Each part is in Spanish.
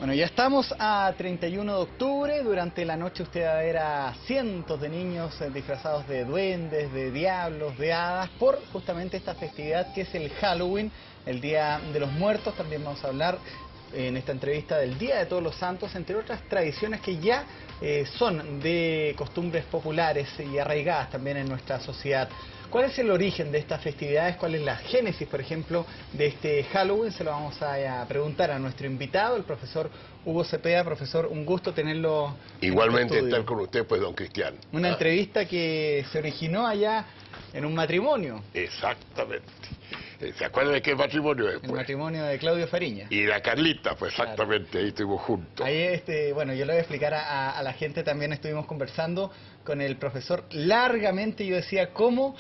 Bueno, ya estamos a 31 de octubre. Durante la noche usted va a ver a cientos de niños disfrazados de duendes, de diablos, de hadas, por justamente esta festividad que es el Halloween, el Día de los Muertos. También vamos a hablar en esta entrevista del Día de Todos los Santos, entre otras tradiciones que ya son de costumbres populares y arraigadas también en nuestra sociedad. ¿Cuál es el origen de estas festividades? ¿Cuál es la génesis, por ejemplo, de este Halloween? Se lo vamos a preguntar a nuestro invitado, el profesor Hugo Cepeda. Profesor, un gusto tenerlo. Igualmente estar con usted, pues, don Cristian. Una entrevista que se originó allá en un matrimonio. Exactamente. ¿Se acuerda de qué matrimonio es? El matrimonio de Claudio Fariña. Y la Carlita, pues exactamente, claro. Ahí estuvimos juntos. Ahí, bueno, yo le voy a explicar a la gente, también estuvimos conversando con el profesor largamente. Yo decía, ¿cómo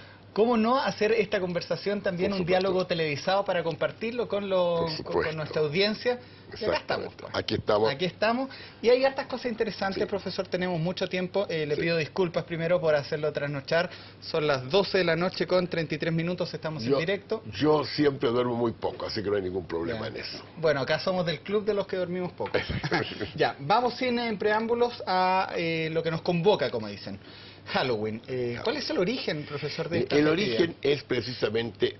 no hacer esta conversación también un diálogo televisado para compartirlo con nuestra audiencia? Y acá estamos, pues. Aquí estamos. Y hay hartas cosas interesantes, profesor. Tenemos mucho tiempo. Le pido disculpas primero por hacerlo trasnochar. Son las 12 de la noche con 33 minutos. Estamos en directo. Yo siempre duermo muy poco, así que no hay ningún problema en eso. Bueno, acá somos del club de los que dormimos poco. Ya, vamos sin preámbulos a lo que nos convoca, como dicen. Halloween. ¿Cuál es el origen, profesor, de esta festividad? El origen es precisamente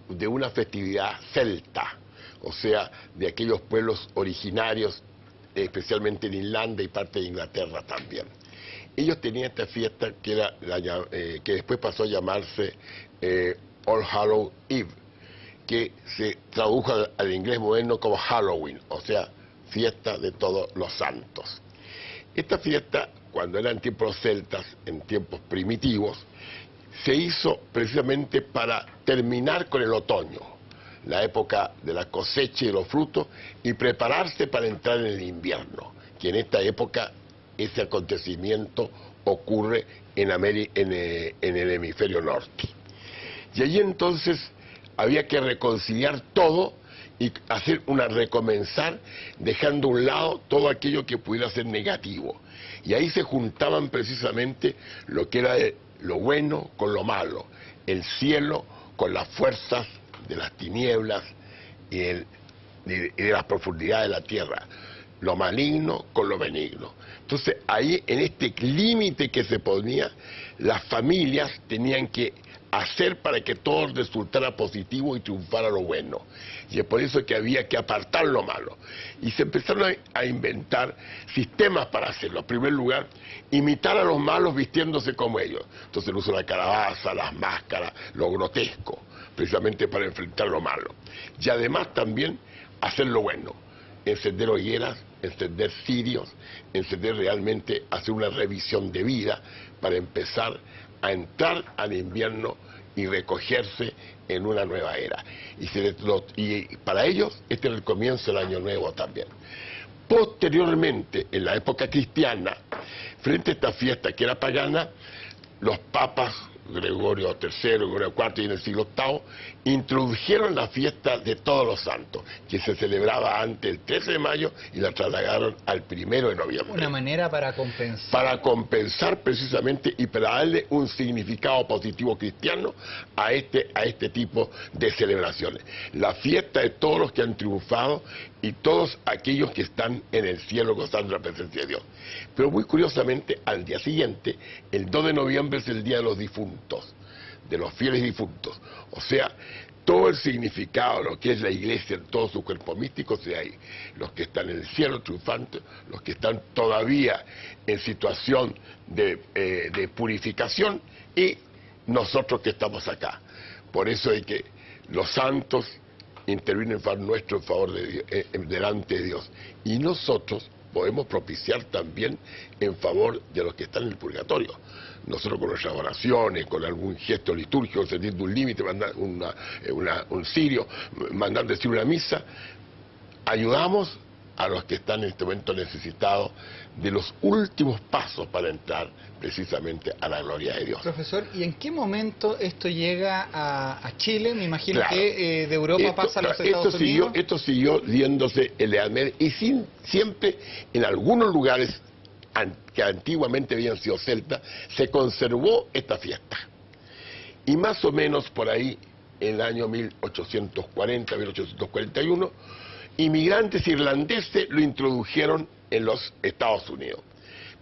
de una festividad celta, o sea, de aquellos pueblos originarios, especialmente en Irlanda y parte de Inglaterra también. Ellos tenían esta fiesta que era que después pasó a llamarse All Hallows Eve, que se tradujo al inglés moderno como Halloween, o sea, fiesta de todos los santos. Esta fiesta, cuando eran tiempos celtas, en tiempos primitivos, se hizo precisamente para terminar con el otoño, la época de la cosecha y de los frutos, y prepararse para entrar en el invierno, que en esta época ese acontecimiento ocurre en el hemisferio norte. Y allí entonces había que reconciliar todo y hacer recomenzar, dejando a un lado todo aquello que pudiera ser negativo. Y ahí se juntaban precisamente lo que era lo bueno con lo malo, el cielo con las fuerzas de las tinieblas y de las profundidades de la tierra, lo maligno con lo benigno. Entonces ahí, en este límite que se ponía, las familias tenían que hacer para que todo resultara positivo y triunfara lo bueno. Y es por eso que había que apartar lo malo. Y se empezaron a inventar sistemas para hacerlo. En primer lugar, imitar a los malos vistiéndose como ellos. Entonces el uso de la calabaza, las máscaras, lo grotesco, precisamente para enfrentar lo malo. Y además también hacer lo bueno. Encender hogueras, encender cirios, encender realmente, hacer una revisión de vida para empezar a entrar al invierno y recogerse en una nueva era. Y para ellos este era el comienzo del año nuevo también. Posteriormente, en la época cristiana, frente a esta fiesta que era pagana, los papas Gregorio III, Gregorio IV y en el siglo VIII introdujeron la fiesta de todos los santos, que se celebraba antes el 13 de mayo y la trasladaron al 1 de noviembre. Una manera para compensar. Para compensar precisamente y para darle un significado positivo cristiano a este tipo de celebraciones. La fiesta de todos los que han triunfado y todos aquellos que están en el cielo gozando de la presencia de Dios. Pero muy curiosamente, al día siguiente, el 2 de noviembre es el Día de los Difuntos, de los fieles difuntos. O sea, todo el significado, lo que es la iglesia en todo su cuerpo místico, sea ahí. Los que están en el cielo triunfantes, los que están todavía en situación de purificación y nosotros que estamos acá. Por eso es que los santos intervienen en favor de Dios, delante de Dios. Y nosotros podemos propiciar también en favor de los que están en el purgatorio. Nosotros con nuestras oraciones, con algún gesto litúrgico, encendiendo un límite, un cirio, mandando decir una misa, ayudamos a los que están en este momento necesitados de los últimos pasos para entrar precisamente a la gloria de Dios. Profesor, ¿y en qué momento esto llega a Chile? Me imagino que de Europa pasa a los Estados Unidos. Esto siguió viéndose en la Edad Media y siempre en algunos lugares que antiguamente habían sido celtas, se conservó esta fiesta. Y más o menos por ahí, en el año 1840, 1841, inmigrantes irlandeses lo introdujeron en los Estados Unidos.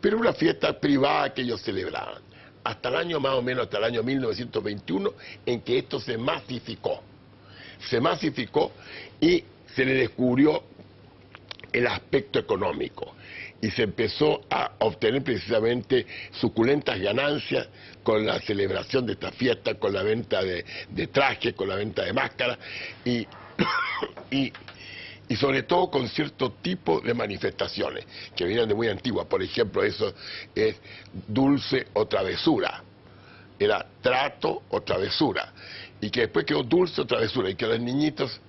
Pero una fiesta privada que ellos celebraban. Hasta el año más o menos, hasta el año 1921, en que esto se masificó. Se masificó y se le descubrió el aspecto económico. Y se empezó a obtener precisamente suculentas ganancias con la celebración de esta fiesta, con la venta de trajes, con la venta de máscaras y, y sobre todo con cierto tipo de manifestaciones que vienen de muy antiguas. Por ejemplo, eso es dulce o travesura. Era trato o travesura. Y que después quedó dulce o travesura. Y que los niñitos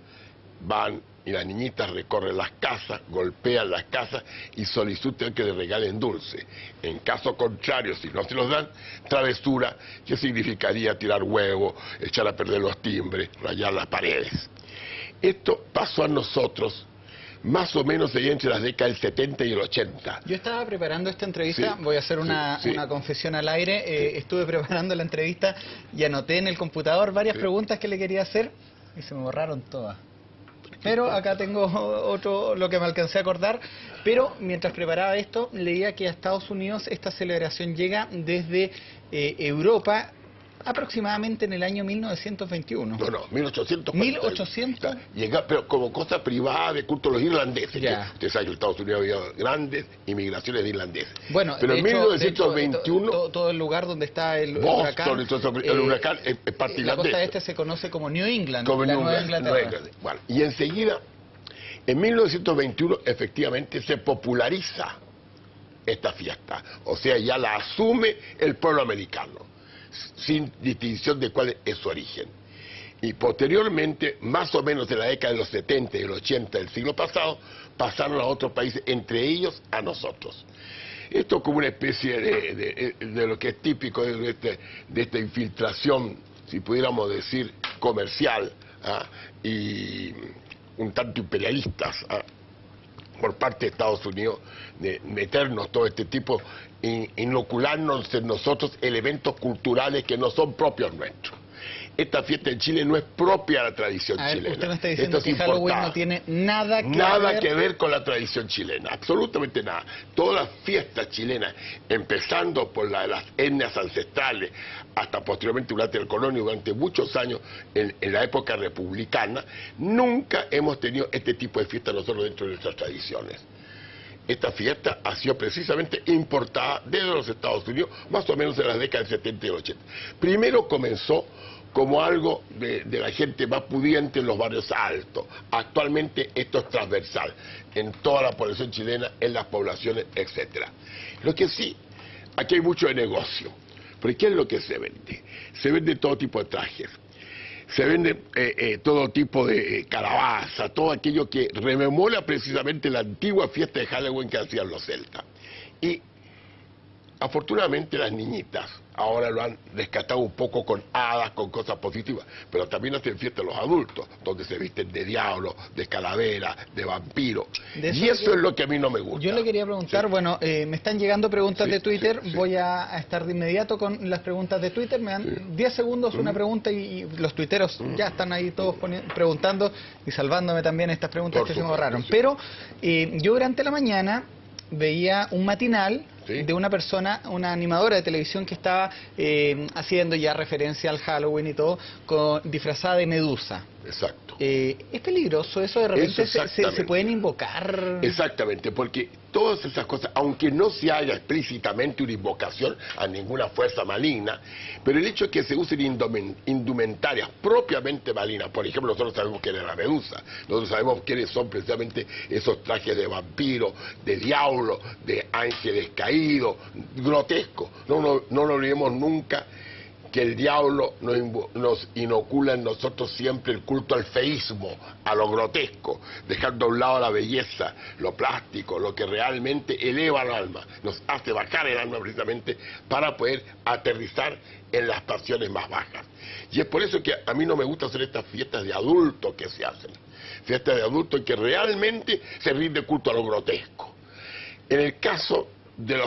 van y las niñitas recorren las casas, golpean las casas y solicitan que les regalen dulce. En caso contrario, si no se los dan, travesura, que significaría tirar huevo, echar a perder los timbres, rayar las paredes. Esto pasó a nosotros más o menos allá entre las décadas del 70 y el 80. Yo estaba preparando esta entrevista, Sí, voy a hacer una confesión al aire, estuve preparando la entrevista y anoté en el computador varias preguntas que le quería hacer y se me borraron todas. Pero acá tengo otro, lo que me alcancé a acordar. Pero mientras preparaba esto, leía que a Estados Unidos esta celebración llega desde Europa aproximadamente en el año 1921. No, 1840. 1800. Llega, pero como cosa privada de culto a los irlandeses. Ya. Usted sabe que en Estados Unidos había grandes inmigraciones de irlandeses. Bueno, pero en 1921... todo el lugar donde está el Boston, huracán... el huracán es parte la costa irlandesa. este se conoce como New England, Como la New Nueva England, Inglaterra. Bueno, y enseguida, en 1921, efectivamente se populariza esta fiesta. O sea, ya la asume el pueblo americano, sin distinción de cuál es su origen. Y posteriormente, más o menos en la década de los 70 y el 80 del siglo pasado, pasaron a otros países, entre ellos a nosotros. Esto como una especie de lo que es típico de esta infiltración, si pudiéramos decir, comercial, y un tanto imperialistas, por parte de Estados Unidos, de meternos todo este tipo, inocularnos en nosotros elementos culturales que no son propios nuestros. Esta fiesta en Chile no es propia de la tradición chilena. Usted me está diciendo que Halloween no tiene nada que ver con la tradición chilena, absolutamente nada. Todas las fiestas chilenas, empezando por la de las etnias ancestrales, hasta posteriormente durante el colonio, durante muchos años en la época republicana, nunca hemos tenido este tipo de fiestas nosotros dentro de nuestras tradiciones. Esta fiesta ha sido precisamente importada desde los Estados Unidos, más o menos en las décadas del 70 y el 80. Primero comenzó como algo de la gente más pudiente en los barrios altos. Actualmente esto es transversal en toda la población chilena, en las poblaciones, etcétera. Lo que sí, aquí hay mucho de negocio. ¿Pero qué es lo que se vende? Se vende todo tipo de trajes. Se vende todo tipo de calabaza, todo aquello que rememora precisamente la antigua fiesta de Halloween que hacían los celtas. Y afortunadamente las niñitas ahora lo han rescatado un poco con hadas, con cosas positivas, pero también hacen fiesta los adultos, donde se visten de diablo, de calavera, de vampiro. Y eso es lo que a mí no me gusta. Yo le quería preguntar, bueno, me están llegando preguntas de Twitter, voy a estar de inmediato con las preguntas de Twitter, me dan 10 segundos una pregunta y los tuiteros ya están ahí todos preguntando y salvándome también estas preguntas que se me borraron. Pero yo durante la mañana veía un matinal de una persona, una animadora de televisión que estaba haciendo ya referencia al Halloween y todo, disfrazada de medusa. Exacto. ¿Es peligroso eso? De repente se pueden invocar. Exactamente, porque todas esas cosas, aunque no se haga explícitamente una invocación a ninguna fuerza maligna, pero el hecho de que se usen indumentarias propiamente malignas, por ejemplo, nosotros sabemos quién es la medusa, nosotros sabemos quiénes son precisamente esos trajes de vampiro, de diablo, de ángeles caídos, grotescos. No lo olvidemos nunca que el diablo nos inocula en nosotros siempre el culto al feísmo, a lo grotesco, dejando a un lado la belleza, lo plástico, lo que realmente eleva el alma, nos hace bajar el alma precisamente para poder aterrizar en las pasiones más bajas. Y es por eso que a mí no me gusta hacer estas fiestas de adultos que se hacen, fiestas de adultos en que realmente se rinde culto a lo grotesco. En el caso de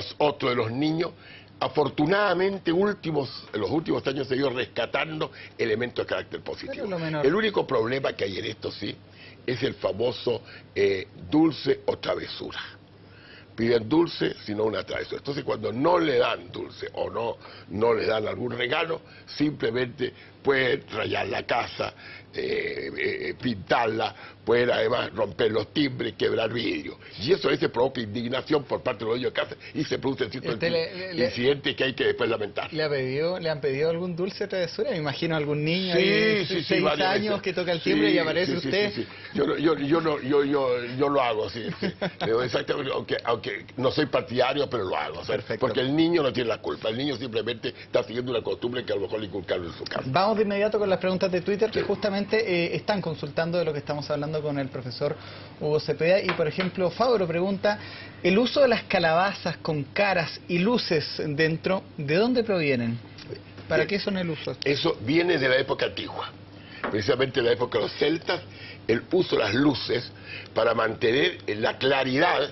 los niños, afortunadamente en los últimos años se ha ido rescatando elementos de carácter positivo. El único problema que hay en esto, sí, es el famoso dulce o travesura. Piden dulce, sino una travesura. Entonces, cuando no le dan dulce o no le dan algún regalo, simplemente pueden rayar la casa, pintarla, pueden además romper los timbres, quebrar vidrio. Y eso a veces provoca indignación por parte de los dueños de casa y se producen ciertos incidentes que hay que después lamentar. ¿Le han pedido algún dulce o travesura? Me imagino algún niño de 6 años que toca el timbre y aparece usted. Sí. Yo lo hago, sí. Exactamente, aunque no soy partidario, pero lo hago. Perfecto. Porque el niño no tiene la culpa, el niño simplemente está siguiendo una costumbre que a lo mejor le inculcaron en su casa. Vamos de inmediato con las preguntas de Twitter que justamente están consultando de lo que estamos hablando con el profesor Hugo Cepeda. Y por ejemplo, Fabro pregunta, ¿el uso de las calabazas con caras y luces dentro, de dónde provienen? ¿Para qué son el uso? Eso viene de la época antigua, precisamente de la época de los celtas, el uso de las luces para mantener la claridad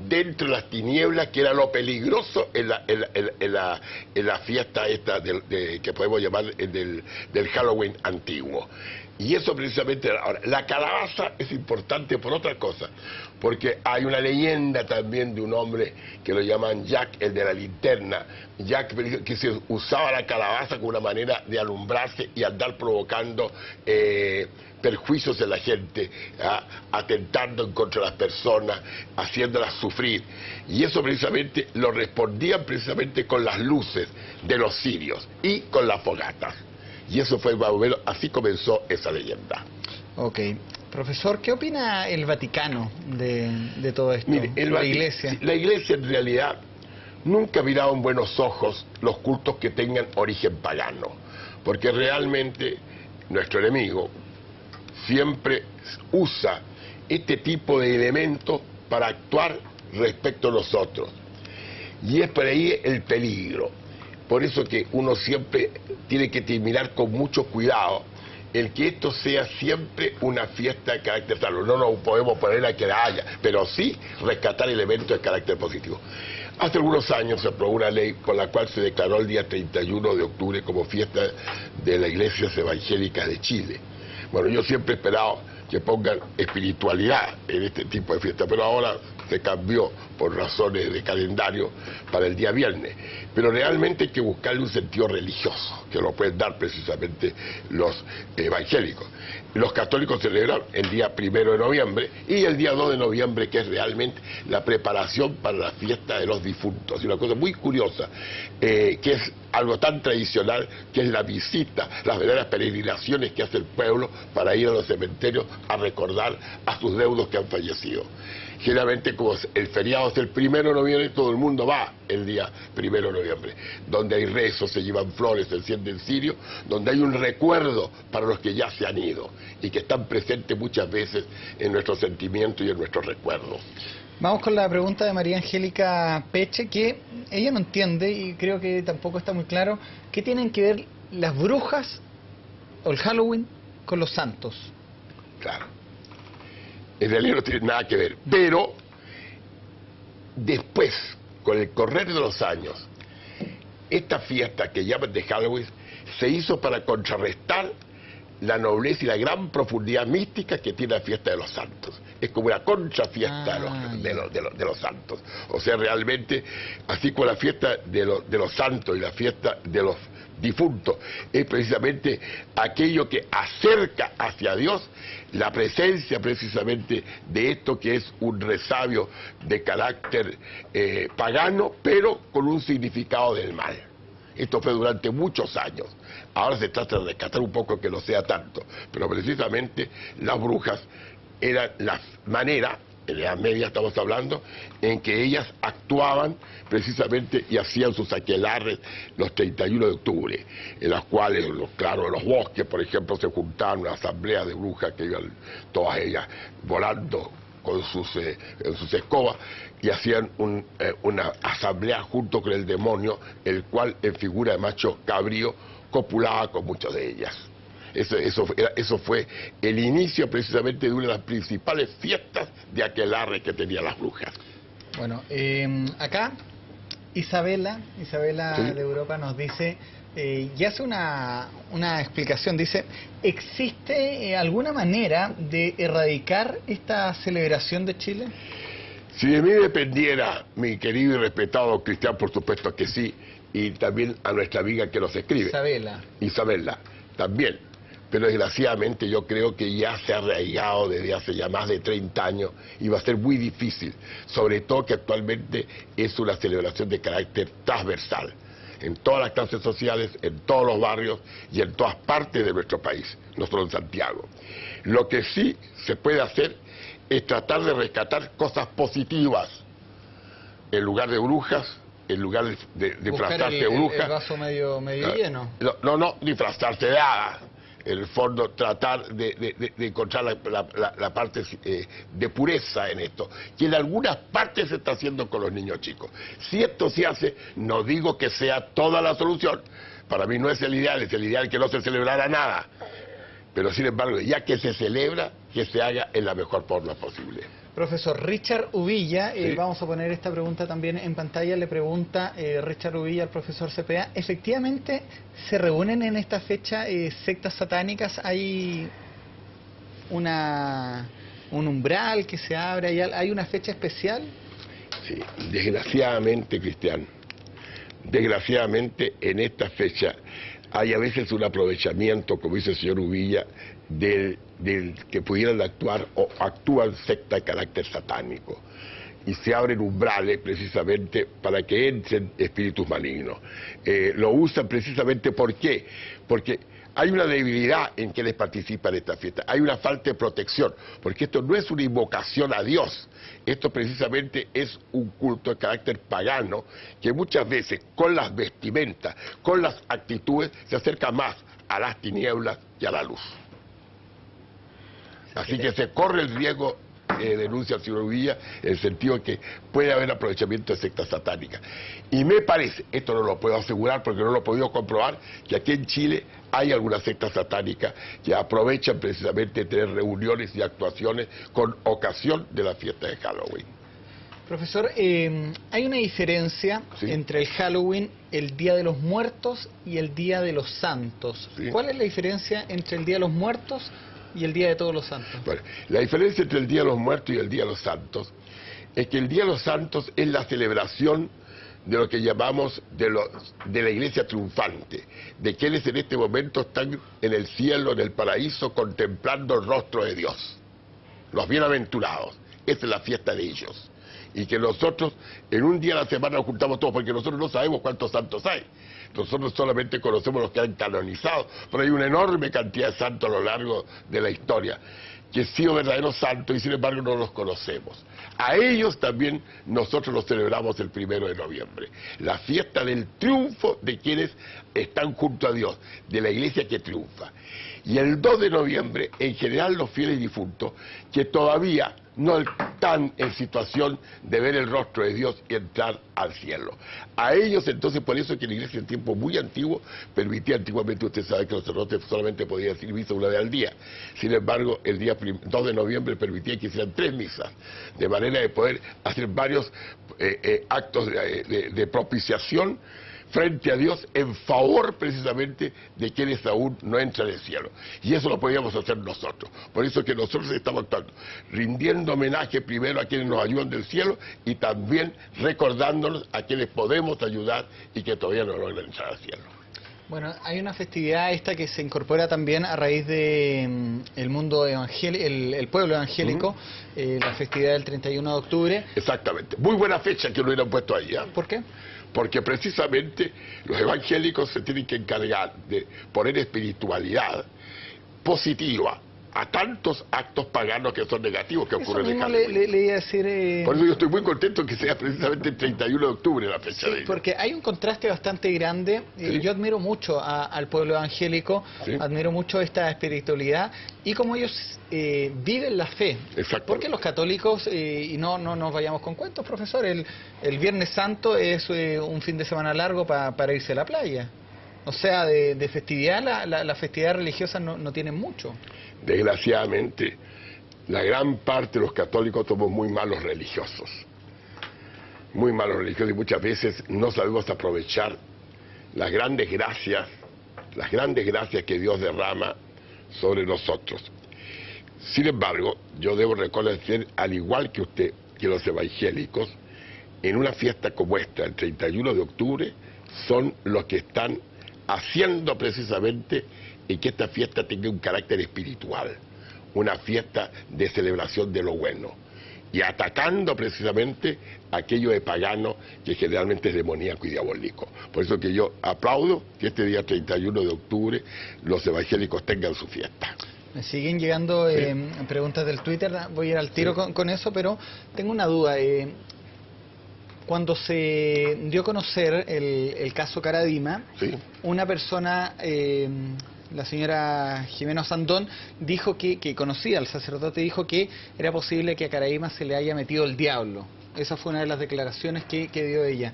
dentro de las tinieblas, que era lo peligroso en la fiesta esta que podemos llamar del Halloween antiguo. Y eso precisamente, ahora, la calabaza es importante por otra cosa, porque hay una leyenda también de un hombre que lo llaman Jack, el de la linterna, Jack, que se usaba la calabaza como una manera de alumbrarse y andar provocando perjuicios en la gente, atentando en contra de las personas, haciéndolas sufrir. Y eso precisamente lo respondían precisamente con las luces de los cirios y con las fogatas. Y eso fue más o menos, así comenzó esa leyenda. Ok. Profesor, ¿qué opina el Vaticano de todo esto? Mire, la Iglesia. La Iglesia en realidad nunca ha mirado en buenos ojos los cultos que tengan origen pagano, porque realmente nuestro enemigo siempre usa este tipo de elementos para actuar respecto a nosotros. Y es por ahí el peligro. Por eso que uno siempre tiene que mirar con mucho cuidado el que esto sea siempre una fiesta de carácter salud. No nos podemos poner a que la haya, pero sí rescatar elementos de carácter positivo. Hace algunos años se aprobó una ley con la cual se declaró el día 31 de octubre como fiesta de las iglesias evangélicas de Chile. Bueno, yo siempre he esperado que pongan espiritualidad en este tipo de fiesta, pero ahora se cambió por razones de calendario para el día viernes. Pero realmente hay que buscarle un sentido religioso, que lo pueden dar precisamente los evangélicos. Los católicos celebran el día 1 de noviembre y el día 2 de noviembre, que es realmente la preparación para la fiesta de los difuntos. Y una cosa muy curiosa, que es algo tan tradicional, que es la visita, las verdaderas peregrinaciones que hace el pueblo para ir a los cementerios a recordar a sus deudos que han fallecido. Generalmente, como el feriado es el 1 de noviembre, todo el mundo va el día 1 de noviembre, donde hay rezos, se llevan flores, se encienden cirios, donde hay un recuerdo para los que ya se han ido y que están presentes muchas veces en nuestros sentimientos y en nuestros recuerdos. Vamos con la pregunta de María Angélica Peche, que ella no entiende y creo que tampoco está muy claro, ¿qué tienen que ver las brujas o el Halloween con los santos? Claro. En realidad no tiene nada que ver, pero después, con el correr de los años, esta fiesta que llaman de Halloween se hizo para contrarrestar la nobleza y la gran profundidad mística que tiene la fiesta de los santos. Es como una contrafiesta de los santos. O sea, realmente, así como la fiesta de los santos y la fiesta de los difuntos es precisamente aquello que acerca hacia Dios, la presencia precisamente de esto que es un resabio de carácter pagano, pero con un significado del mal. Esto fue durante muchos años. Ahora se trata de rescatar un poco que no sea tanto, pero precisamente las brujas eran la manera, en la Edad Media estamos hablando, en que ellas actuaban precisamente y hacían sus aquelarres los 31 de octubre, en las cuales, claro, en los bosques, por ejemplo, se juntaban una asamblea de brujas que iban todas ellas volando con sus escobas y hacían una asamblea junto con el demonio, el cual en figura de macho cabrío copulaba con muchas de ellas. Eso fue el inicio precisamente de una de las principales fiestas de aquelarre que tenían las brujas. Bueno, acá Isabela ¿Sí? de Europa nos dice, y hace una explicación, dice, ¿existe alguna manera de erradicar esta celebración de Chile? Si de mí dependiera, mi querido y respetado Cristian, por supuesto que sí, y también a nuestra amiga que nos escribe, Isabela, también. Pero desgraciadamente yo creo que ya se ha arraigado desde hace ya más de 30 años y va a ser muy difícil, sobre todo que actualmente es una celebración de carácter transversal, en todas las clases sociales, en todos los barrios y en todas partes de nuestro país, no solo en Santiago. Lo que sí se puede hacer es tratar de rescatar cosas positivas, en lugar de brujas, en lugar de disfrazarse de brujas. El vaso medio lleno. No, disfrazarse de hadas. En el fondo, tratar de encontrar la parte de pureza en esto, que en algunas partes se está haciendo con los niños chicos. Si esto se hace, no digo que sea toda la solución, para mí no es el ideal que no se celebrara nada, pero sin embargo, ya que se celebra, que se haga en la mejor forma posible. Profesor Richard Uvilla, Sí. Vamos a poner esta pregunta también en pantalla, le pregunta Richard Uvilla al profesor CPA, ¿efectivamente se reúnen en esta fecha sectas satánicas? ¿Hay un umbral que se abre? ¿Hay una fecha especial? Sí, desgraciadamente, Cristian, desgraciadamente en esta fecha hay a veces un aprovechamiento, como dice el señor Uvilla, del que pudieran actuar o actúan sectas de carácter satánico. Y se abren umbrales precisamente para que entren espíritus malignos. Lo usan precisamente ¿por qué? Porque hay una debilidad en quienes participan en esta fiesta, hay una falta de protección, porque esto no es una invocación a Dios, esto precisamente es un culto de carácter pagano, que muchas veces con las vestimentas, con las actitudes, se acerca más a las tinieblas y a la luz. Así que se corre el riesgo, denuncia al señor Villa, en el sentido de que puede haber aprovechamiento de sectas satánicas. Y me parece, esto no lo puedo asegurar porque no lo he podido comprobar, que aquí en Chile hay algunas sectas satánicas que aprovechan precisamente tener reuniones y actuaciones con ocasión de la fiesta de Halloween. Profesor, hay una diferencia ¿Sí? entre el Halloween, el Día de los Muertos y el Día de los Santos. ¿Sí? ¿Cuál es la diferencia entre el Día de los Muertos y el Día de Todos los Santos? Bueno, la diferencia entre el Día de los Muertos y el Día de los Santos es que el Día de los Santos es la celebración de lo que llamamos de la iglesia triunfante, de quienes en este momento están en el cielo, en el paraíso, contemplando el rostro de Dios, los bienaventurados. Esa es la fiesta de ellos. Y que nosotros en un día a la semana nos juntamos todos, porque nosotros no sabemos cuántos santos hay. Nosotros solamente conocemos los que han canonizado, pero hay una enorme cantidad de santos a lo largo de la historia, que han sido verdaderos santos y sin embargo no los conocemos. A ellos también nosotros los celebramos el 1 de noviembre, la fiesta del triunfo de quienes están junto a Dios, de la iglesia que triunfa. Y el 2 de noviembre, en general los fieles difuntos, que todavía no están en situación de ver el rostro de Dios y entrar al cielo. A ellos entonces, por eso es que la iglesia en tiempo muy antiguo permitía, antiguamente usted sabe que los sacerdotes solamente podían decir misa una vez al día. Sin embargo, el día 2 de noviembre permitía que hicieran 3 misas, de manera de poder hacer varios actos de propiciación frente a Dios en favor precisamente de quienes aún no entran al cielo. Y eso lo podíamos hacer nosotros. Por eso que nosotros estamos actuando, rindiendo homenaje primero a quienes nos ayudan del cielo y también recordándonos a quienes podemos ayudar y que todavía no logran entrar al cielo. Bueno, hay una festividad esta que se incorpora también a raíz de el mundo evangélico, el pueblo evangélico, la festividad del 31 de octubre. Exactamente. Muy buena fecha que lo hubieran puesto ahí, ¿eh? ¿Por qué? Porque precisamente los evangélicos se tienen que encargar de poner espiritualidad positiva a tantos actos paganos que son negativos que ocurren en Halloween. Le iba a decir... Por eso yo estoy muy contento que sea precisamente el 31 de octubre la fecha de ellos. Porque hay un contraste bastante grande. ¿Sí? Yo admiro mucho al pueblo evangélico, ¿Sí? admiro mucho esta espiritualidad y cómo ellos viven la fe. Exacto. Porque los católicos, y no nos vayamos con cuentos, profesor, el Viernes Santo es un fin de semana largo para irse a la playa. O sea, de festividad, la festividad religiosa no tienen mucho. Desgraciadamente, la gran parte de los católicos somos muy malos religiosos. muy malos religiosos, y muchas veces no sabemos aprovechar las grandes gracias que Dios derrama sobre nosotros. Sin embargo, yo debo reconocer, al igual que usted, que los evangélicos, en una fiesta como esta, el 31 de octubre, son los que están haciendo precisamente en que esta fiesta tenga un carácter espiritual, una fiesta de celebración de lo bueno, y atacando precisamente aquello de pagano que generalmente es demoníaco y diabólico. Por eso que yo aplaudo que este día 31 de octubre los evangélicos tengan su fiesta. Me siguen llegando preguntas del Twitter, voy a ir al tiro con eso, pero tengo una duda. Cuando se dio a conocer el caso Caradima, una persona, la señora Jimena Sandón, dijo que conocía al sacerdote, dijo que era posible que a Caradima se le haya metido el diablo. Esa fue una de las declaraciones que dio ella.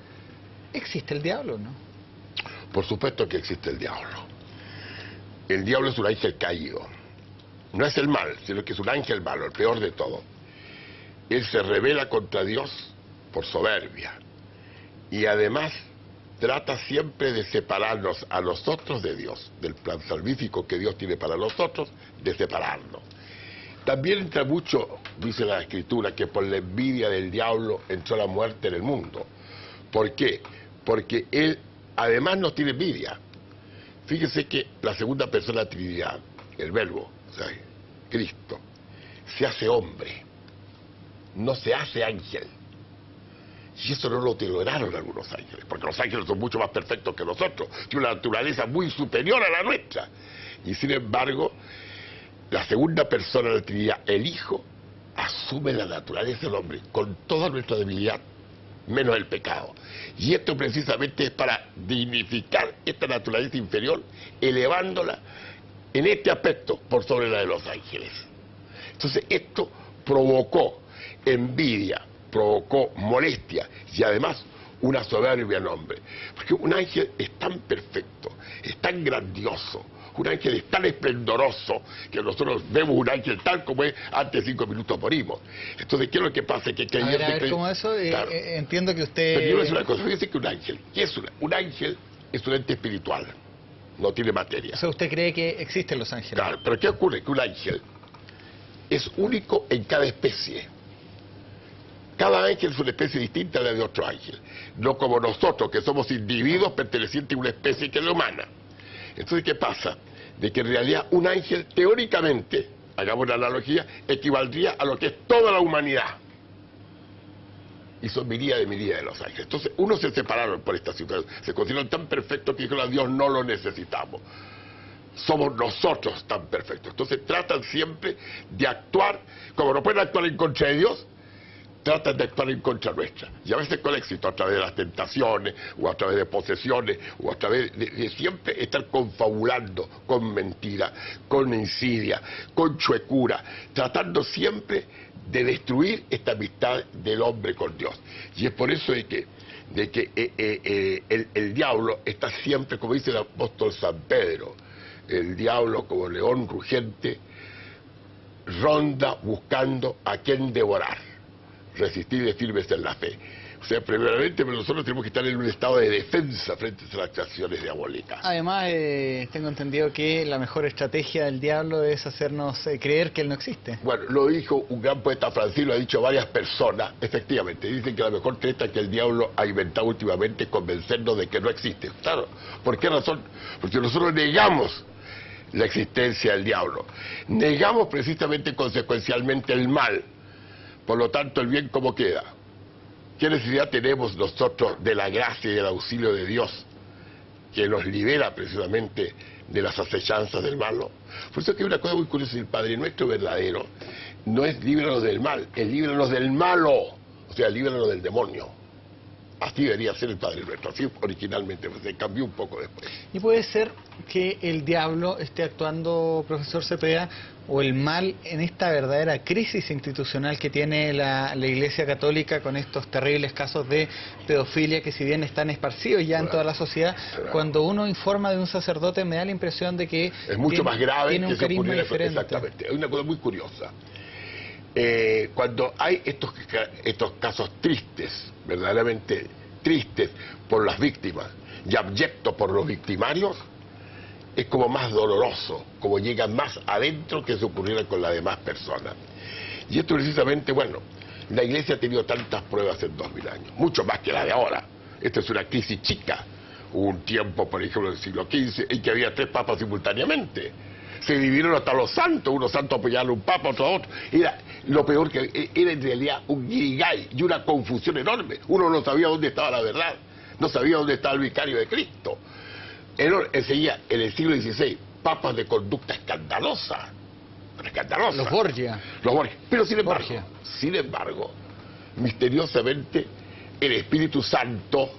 ¿Existe el diablo o no? Por supuesto que existe el diablo. El diablo es un ángel caído. No es el mal, sino que es un ángel malo, el peor de todo. Él se rebela contra Dios por soberbia. Y además trata siempre de separarnos a nosotros de Dios, del plan salvífico que Dios tiene para nosotros, de separarnos. También entra mucho, dice la Escritura, que por la envidia del diablo entró la muerte en el mundo. ¿Por qué? Porque él además nos tiene envidia. Fíjese que la segunda persona de la Trinidad, el Verbo, o sea, Cristo, se hace hombre, no se hace ángel. Y eso no lo toleraron algunos ángeles, porque los ángeles son mucho más perfectos que nosotros, tienen una naturaleza muy superior a la nuestra. Y sin embargo, la segunda persona de la Trinidad, el Hijo, asume la naturaleza del hombre, con toda nuestra debilidad, menos el pecado. Y esto precisamente es para dignificar esta naturaleza inferior, elevándola en este aspecto por sobre la de los ángeles. Entonces esto provocó envidia, provocó molestia y además una soberbia en hombre. Porque un ángel es tan perfecto, es tan grandioso, un ángel es tan esplendoroso que nosotros vemos un ángel tal como es, antes de 5 minutos morimos. Entonces, ¿qué es lo que pasa? Que a ver, ¿cómo eso? Claro. Entiendo que usted... Pero yo voy a decir una cosa, fíjese que un ángel, ¿qué es un ángel? Es un ente espiritual, no tiene materia. O sea, ¿usted cree que existen los ángeles? Claro, pero ¿qué ocurre? Que un ángel es único en cada especie. Cada ángel es una especie distinta a la de otro ángel. No como nosotros, que somos individuos pertenecientes a una especie que es la humana. Entonces, ¿qué pasa? De que en realidad un ángel, teóricamente, hagamos una analogía, equivaldría a lo que es toda la humanidad. Y son miríades de los ángeles. Entonces, unos se separaron por esta situación. Se consideran tan perfectos que dijeron a Dios, no lo necesitamos. Somos nosotros tan perfectos. Entonces, tratan siempre de actuar, como no pueden actuar en contra de Dios, tratan de actuar en contra nuestra. Y a veces con éxito, a través de las tentaciones, o a través de posesiones, o a través de siempre estar confabulando con mentira, con insidia, con chuecura, tratando siempre de destruir esta amistad del hombre con Dios. Y es por eso de que el diablo está siempre, como dice el apóstol San Pedro, el diablo como león rugiente ronda buscando a quien devorar. Resistir firmes en la fe. O sea, primeramente nosotros tenemos que estar en un estado de defensa frente a las acciones diabólicas. Además, tengo entendido que la mejor estrategia del diablo es hacernos creer que él no existe. Bueno, lo dijo un gran poeta francés, lo ha dicho varias personas, efectivamente. Dicen que la mejor treta que el diablo ha inventado últimamente es convencernos de que no existe. Claro, ¿por qué razón? Porque nosotros negamos la existencia del diablo. Negamos precisamente consecuencialmente el mal. Por lo tanto, el bien, ¿cómo queda? ¿Qué necesidad tenemos nosotros de la gracia y del auxilio de Dios que nos libera precisamente de las acechanzas del malo? Por eso que hay una cosa muy curiosa, el Padre Nuestro verdadero no es líbranos del mal, es líbranos del malo, o sea, líbranos del demonio. Así debería ser el Padre Nuestro, así originalmente, pues se cambió un poco después. ¿Y puede ser que el diablo esté actuando, profesor Cepeda, o el mal en esta verdadera crisis institucional que tiene la Iglesia Católica con estos terribles casos de pedofilia que si bien están esparcidos ya en toda la sociedad, cuando uno informa de un sacerdote me da la impresión de que es mucho más grave tiene un carisma diferente? Exactamente, hay una cosa muy curiosa. cuando hay estos casos tristes, verdaderamente tristes por las víctimas y abyectos por los victimarios, es como más doloroso, como llegan más adentro que se ocurriera con las demás personas. Y esto precisamente, bueno, la Iglesia ha tenido tantas pruebas en 2000 años, mucho más que la de ahora. Esta es una crisis chica. Hubo un tiempo, por ejemplo, en el siglo XV, en que había 3 papas simultáneamente. Se dividieron hasta los santos, unos santos apoyaban a un papa, otro a otro. Era lo peor, que era en realidad un guirigay y una confusión enorme. Uno no sabía dónde estaba la verdad, no sabía dónde estaba el vicario de Cristo. Seguía en el siglo XVI papas de conducta escandalosa. Escandalosa. Los Borgia. Los Borgia. Pero sin embargo, misteriosamente, el Espíritu Santo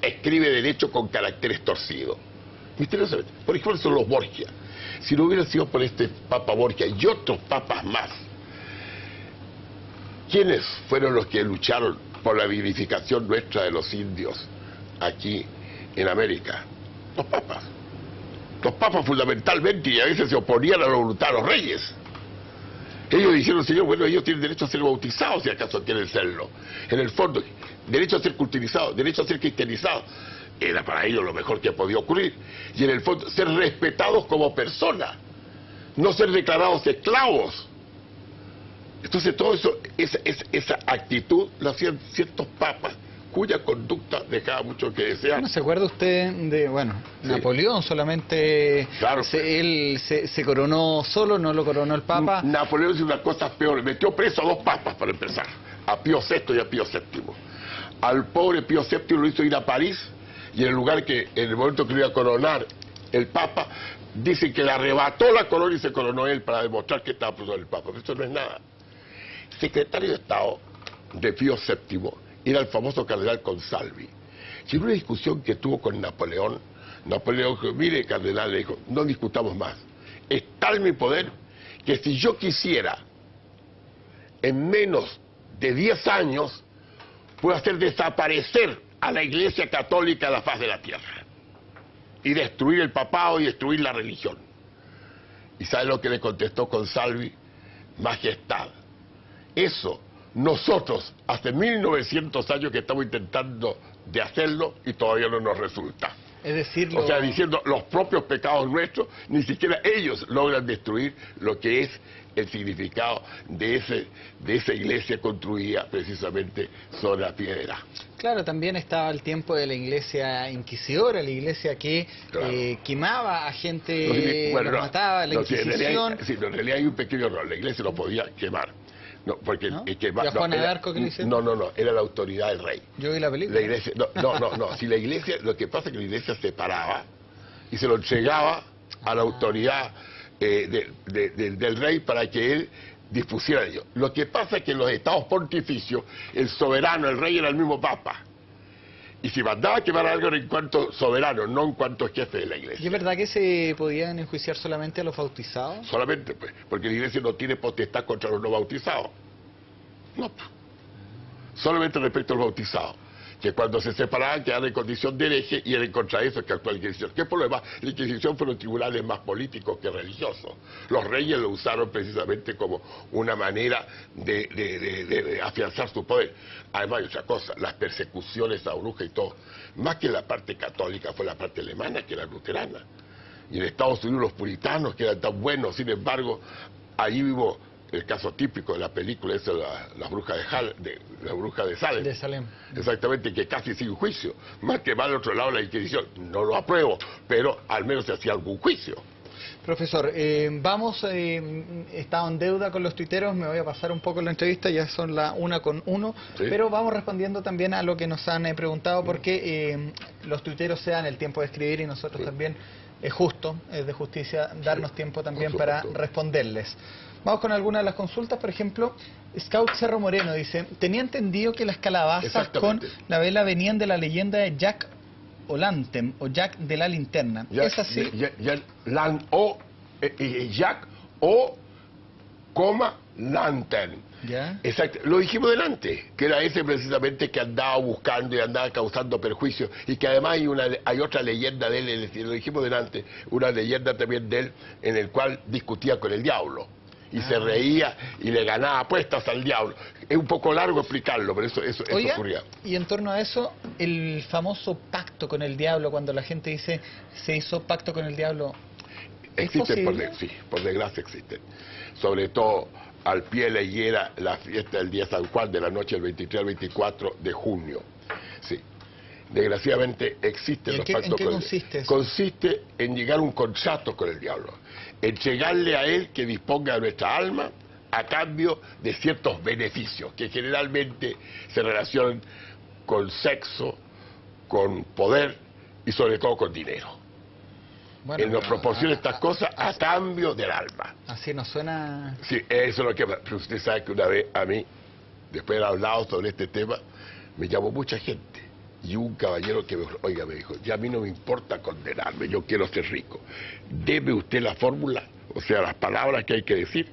escribe derecho con caracteres torcidos. Misteriosamente. Por ejemplo, son los Borgia. Si no hubiera sido por este Papa Borgia y otros papas más, ¿quiénes fueron los que lucharon por la vivificación nuestra de los indios aquí en América? Los papas. Los papas fundamentalmente, y a veces se oponían a la voluntad de los reyes. Ellos dijeron, Señor, bueno, ellos tienen derecho a ser bautizados si acaso quieren serlo. En el fondo, derecho a ser culturizados, derecho a ser cristianizados. Era para ellos lo mejor que podía ocurrir. Y en el fondo, ser respetados como personas, no ser declarados esclavos. Entonces todo eso, esa actitud la hacían ciertos papas, cuya conducta dejaba mucho que desear. ¿No se acuerda usted de, sí, Napoleón solamente? Claro. Él se coronó solo, no lo coronó el Papa. Napoleón hizo una cosa peor, metió preso a 2 papas para empezar, a Pío VI y a Pío VII. Al pobre Pío VII lo hizo ir a París, y en el lugar que, en el momento que lo iba a coronar el Papa, dicen que le arrebató la corona y se coronó él para demostrar que estaba preso el Papa. Pero eso no es nada. Secretario de Estado de Pío VII era el famoso cardenal Consalvi. Y en una discusión que tuvo con Napoleón, Napoleón dijo, mire cardenal, le dijo, no discutamos más. Es tal mi poder que si yo quisiera, en menos de 10 años, puedo hacer desaparecer a la Iglesia Católica de la faz de la tierra. Y destruir el papado y destruir la religión. ¿Y sabe lo que le contestó Consalvi? Majestad, eso nosotros hace 1900 años que estamos intentando de hacerlo y todavía no nos resulta. Es decir, o sea, diciendo los propios pecados nuestros, ni siquiera ellos logran destruir lo que es el significado de esa iglesia construida precisamente sobre la piedra. Claro, también estaba el tiempo de la iglesia inquisidora, la iglesia que quemaba a gente, los mataba, la Inquisición. En realidad hay un pequeño error, la iglesia no podía quemar. No, porque ¿No? Juana de Arco que le hicieron? No, era la autoridad del rey. Yo vi la película. La iglesia, no, si la iglesia, lo que pasa es que la iglesia se paraba y se lo entregaba a la autoridad del rey para que él dispusiera de ello. Lo que pasa es que en los estados pontificios, el soberano, el rey era el mismo papa. Y si mandaba a quemar algo era en cuanto soberano, no en cuanto jefe de la iglesia. ¿Y es verdad que se podían enjuiciar solamente a los bautizados? Solamente, pues, porque la iglesia no tiene potestad contra los no bautizados. No, solamente respecto a los bautizados, que cuando se separaban quedaban en condición de hereje y era en contra de eso que actuó la Inquisición. ¿Qué problema? La Inquisición fueron tribunales más políticos que religiosos. Los reyes lo usaron precisamente como una manera de afianzar su poder. Además hay otra cosa, las persecuciones a brujas y todo, más que la parte católica fue la parte alemana que la luterana. Y en Estados Unidos los puritanos que eran tan buenos, sin embargo, allí vimos el caso típico de la película esa, la bruja de Salem. De Salem. Exactamente, que casi sin juicio. Más que va al otro lado la Inquisición. No lo apruebo, pero al menos se hacía algún juicio. Profesor, he estado en deuda con los tuiteros, me voy a pasar un poco la entrevista, ya son las 1:01, ¿sí? Pero vamos respondiendo también a lo que nos han preguntado, porque los tuiteros se dan el tiempo de escribir y nosotros también es justo, es de justicia darnos tiempo también para responderles. Vamos con algunas de las consultas, por ejemplo, Scout Cerro Moreno dice, tenía entendido que las calabazas con la vela venían de la leyenda de Jack O'Lantern o Jack de la Linterna. ¿Es así? Jack O, Lantern. ¿Ya? Exacto, lo dijimos delante, que era ese precisamente que andaba buscando y andaba causando perjuicios, y que además hay otra leyenda de él, lo dijimos delante, una leyenda también de él en el cual discutía con el diablo. y se reía y le ganaba apuestas al diablo. Es un poco largo explicarlo, pero eso Oiga, ocurría. y en torno a eso, el famoso pacto con el diablo, cuando la gente dice se hizo pacto con el diablo, ¿es Existen, posible? sí, por desgracia existen. Sobre todo al pie de la higuera, la fiesta del día de San Juan, de la noche del 23 al 24 de junio. Sí. Desgraciadamente existen ¿Y los en pactos qué con consiste eso? Consiste en llegar a un contrato con el diablo, entregarle a él que disponga de nuestra alma a cambio de ciertos beneficios que generalmente se relacionan con sexo, con poder y sobre todo con dinero. Bueno, Él nos pero proporciona estas cosas a cambio del alma. así nos suena. Sí, eso es lo que... Pero usted sabe que una vez a mí, después de haber hablado sobre este tema, me llamó mucha gente. Y un caballero que me dijo, ya a mí no me importa condenarme, yo quiero ser rico. Deme usted la fórmula, o sea, las palabras que hay que decir,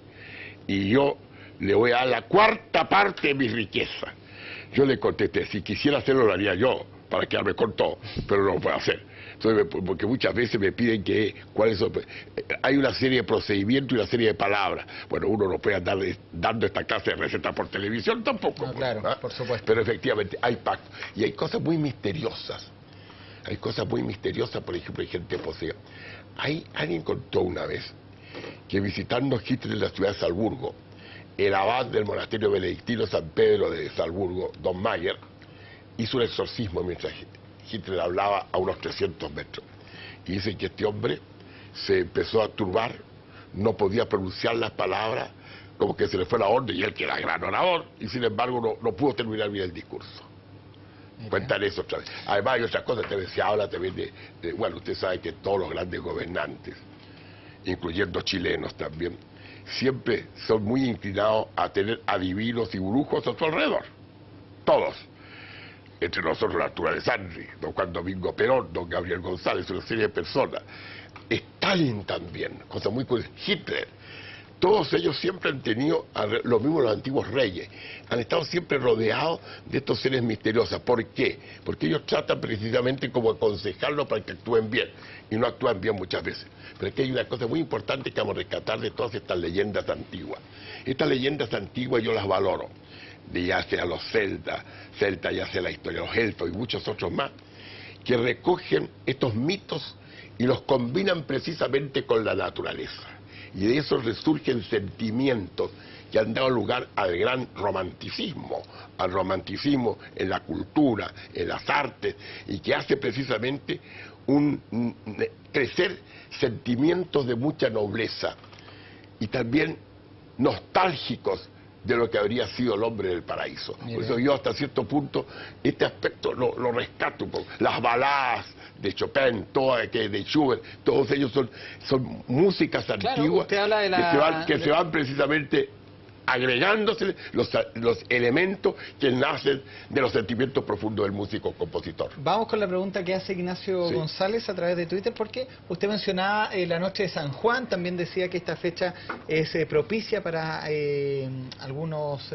y yo le voy a dar la cuarta parte de mi riqueza. Yo le contesté, si quisiera hacerlo lo haría yo, para quedarme con todo, pero no lo puedo hacer. Entonces, porque muchas veces me piden que, ¿cuáles son? Hay una serie de procedimientos y una serie de palabras. Bueno, uno no puede andar dando esta clase de receta por televisión tampoco. No, claro, por supuesto. Pero efectivamente hay pactos. Y hay cosas muy misteriosas. Hay cosas muy misteriosas, por ejemplo, hay gente poseída. Alguien contó una vez que visitando Hitler en la ciudad de Salzburgo, el abad del monasterio benedictino San Pedro de Salzburgo, Don Mayer, hizo un exorcismo mientras Hitler hablaba a unos 300 metros. Y dicen que este hombre se empezó a turbar, no podía pronunciar las palabras, como que se le fue la orden, y él que era gran orador, y sin embargo no pudo terminar bien el discurso. Cuentan eso otra vez. Además hay otras cosas, también se habla también bueno, usted sabe que todos los grandes gobernantes, incluyendo chilenos también, siempre son muy inclinados a tener adivinos y brujos a su alrededor. Todos. Entre nosotros Arturo Alessandri, don Juan Domingo Perón, don Gabriel González, una serie de personas. Stalin también, cosa muy curiosa. Hitler. Todos ellos siempre han tenido, lo mismo los antiguos reyes, han estado siempre rodeados de estos seres misteriosos. ¿Por qué? Porque ellos tratan precisamente como aconsejarlos para que actúen bien, y no actúan bien muchas veces. Pero aquí hay una cosa muy importante que vamos a rescatar de todas estas leyendas antiguas. Estas leyendas antiguas yo las valoro, de ya sea los celtas, ya sea la historia de los elfos y muchos otros más, que recogen estos mitos y los combinan precisamente con la naturaleza. Y de eso resurgen sentimientos que han dado lugar al gran romanticismo, al romanticismo en la cultura, en las artes, y que hace precisamente crecer sentimientos de mucha nobleza y también nostálgicos de lo que habría sido el hombre del paraíso. Por eso yo hasta cierto punto este aspecto lo rescato un poco. Las baladas de Chopin, de Schubert, todos ellos son músicas antiguas, usted habla de que se van precisamente agregándose los elementos que nacen de los sentimientos profundos del músico-compositor. Vamos con la pregunta que hace Ignacio González a través de Twitter, porque usted mencionaba la noche de San Juan, también decía que esta fecha es propicia para algunos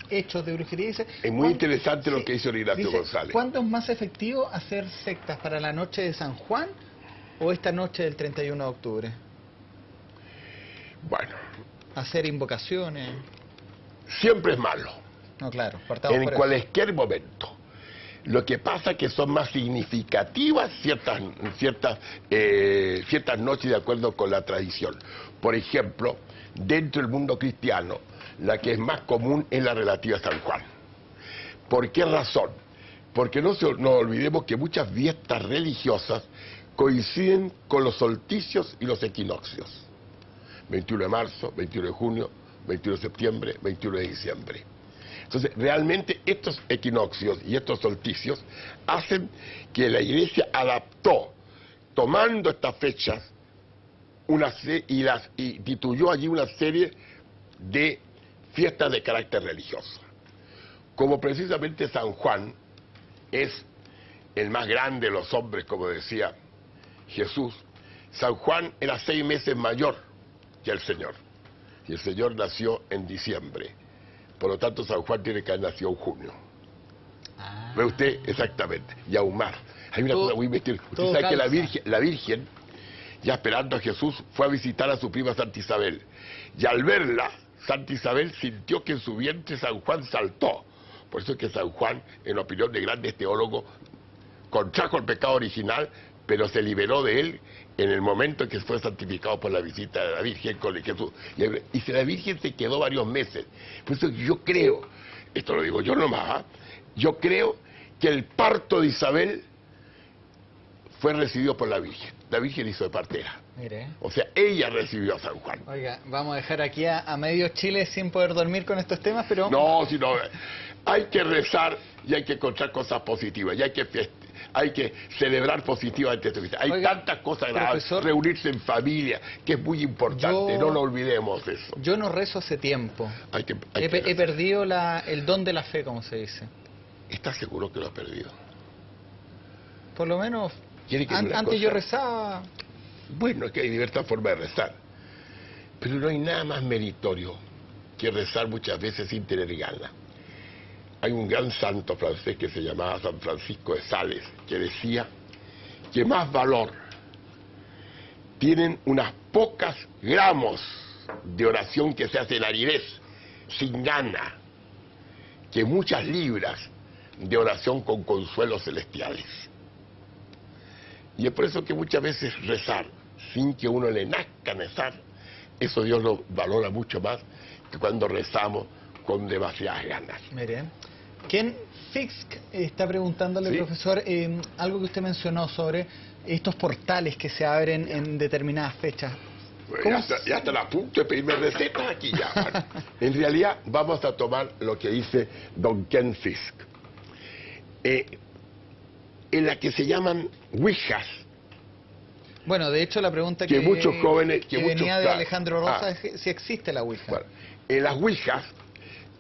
hechos de brujería. Dice, es muy interesante lo que hizo Ignacio González. ¿Cuándo es más efectivo hacer sectas, para la noche de San Juan o esta noche del 31 de octubre? Bueno, hacer invocaciones. Siempre es malo. No, claro. En cualquier momento. Lo que pasa es que son más significativas ciertas noches de acuerdo con la tradición. Por ejemplo, dentro del mundo cristiano, la que es más común es la relativa a San Juan. ¿Por qué razón? Porque no olvidemos que muchas fiestas religiosas coinciden con los solsticios y los equinoccios. 21 de marzo, 21 de junio, 21 de septiembre, 21 de diciembre. Entonces, realmente estos equinoccios y estos solsticios hacen que la Iglesia adaptó, tomando estas fechas, y instituyó allí una serie de fiestas de carácter religioso. Como precisamente San Juan es el más grande de los hombres, como decía Jesús, San Juan era 6 meses mayor que el Señor. Y el Señor nació en diciembre. Por lo tanto, San Juan tiene que haber nacido en junio. ¿Ve usted? Exactamente. Y aún más. Hay una cosa muy misteriosa. Usted sabe que la Virgen, ya esperando a Jesús, fue a visitar a su prima Santa Isabel. Y al verla, Santa Isabel sintió que en su vientre San Juan saltó. Por eso es que San Juan, en opinión de grandes teólogos, contrajo el pecado original, pero se liberó de él en el momento en que fue santificado por la visita de la Virgen con Jesús. Y si la Virgen se quedó varios meses. Por eso yo creo, esto lo digo yo nomás, yo creo que el parto de Isabel fue recibido por la Virgen. La Virgen hizo de partera. Mire. O sea, ella recibió a San Juan. Oiga, vamos a dejar aquí a medio Chile sin poder dormir con estos temas, pero... No, sino hay que rezar y hay que encontrar cosas positivas, y hay que celebrar positivamente esto. Hay tantas cosas graves, reunirse en familia, que es muy importante, no lo olvidemos eso. Yo no rezo hace tiempo. He perdido el don de la fe, como se dice. ¿Estás seguro que lo has perdido? Por lo menos, antes yo rezaba... Bueno, es que hay diversas formas de rezar, pero no hay nada más meritorio que rezar muchas veces sin tener ganas. Hay un gran santo francés que se llamaba San Francisco de Sales, que decía que más valor tienen unas pocas gramos de oración que se hace en aridez, sin gana, que muchas libras de oración con consuelos celestiales. Y es por eso que muchas veces rezar, sin que uno le nazca rezar, eso Dios lo valora mucho más que cuando rezamos con demasiadas ganas. Mire, Ken Fisk está preguntándole, ¿sí? Profesor, algo que usted mencionó sobre estos portales que se abren en determinadas fechas. Bueno, ya están a punto de pedirme recetas aquí ya. Bueno, en realidad vamos a tomar lo que dice don Ken Fisk. En la que se llaman ouijas. Bueno, de hecho la pregunta que muchos jóvenes que venía de Alejandro Rosa es si existe la ouija. Bueno, en las ouijas,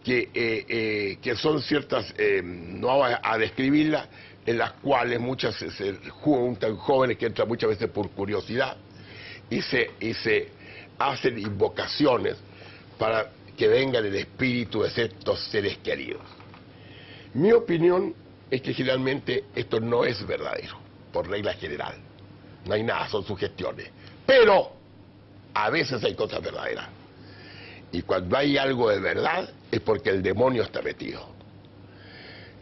que son ciertas, no vamos a describirlas, en las cuales muchas se juntan jóvenes que entran muchas veces por curiosidad y se hacen invocaciones para que vengan el espíritu de estos seres queridos. Mi opinión es que generalmente esto no es verdadero, por regla general. No hay nada, son sugestiones. Pero a veces hay cosas verdaderas. Y cuando hay algo de verdad es porque el demonio está metido,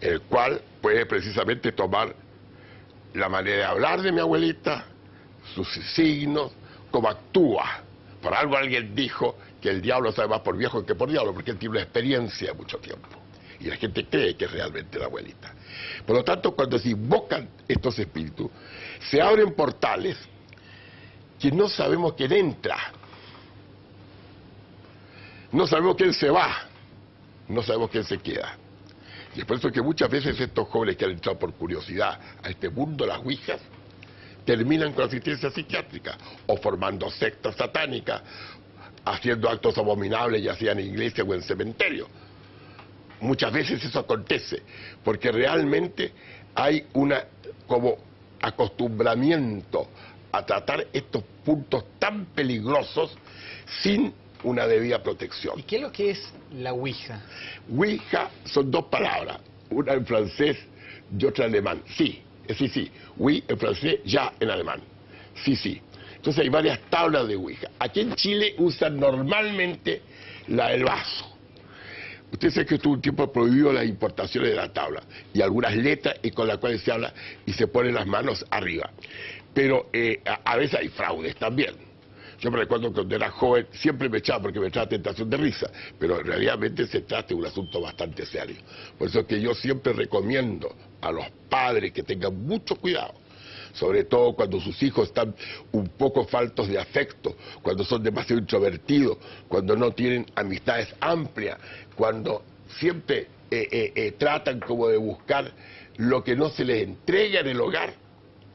el cual puede precisamente tomar la manera de hablar de mi abuelita, sus signos, cómo actúa. Por algo alguien dijo que el diablo sabe más por viejo que por diablo, porque él tiene una experiencia de mucho tiempo. Y la gente cree que es realmente la abuelita. Por lo tanto, cuando se invocan estos espíritus, se abren portales que no sabemos quién entra, no sabemos quién se va, no sabemos quién se queda. Y es por eso que muchas veces estos jóvenes que han entrado por curiosidad a este mundo, las ouijas, terminan con asistencia psiquiátrica, o formando sectas satánicas, haciendo actos abominables, ya sea en iglesia o en cementerio. Muchas veces eso acontece, porque realmente hay como acostumbramiento a tratar estos puntos tan peligrosos sin una debida protección. ¿Y qué es lo que es la ouija? Ouija son dos palabras, una en francés y otra en alemán. Sí. Oui en francés, ya en alemán. Sí. Entonces hay varias tablas de ouija. Aquí en Chile usan normalmente la del vaso. Usted sabe que estuvo un tiempo prohibido las importaciones de la tabla y algunas letras con las cuales se habla y se ponen las manos arriba. Pero a veces hay fraudes también. Yo me recuerdo que cuando era joven siempre me echaba porque me echaba tentación de risa, pero realmente se trata de un asunto bastante serio. Por eso es que yo siempre recomiendo a los padres que tengan mucho cuidado, sobre todo cuando sus hijos están un poco faltos de afecto, cuando son demasiado introvertidos, cuando no tienen amistades amplias, cuando siempre tratan como de buscar lo que no se les entrega en el hogar.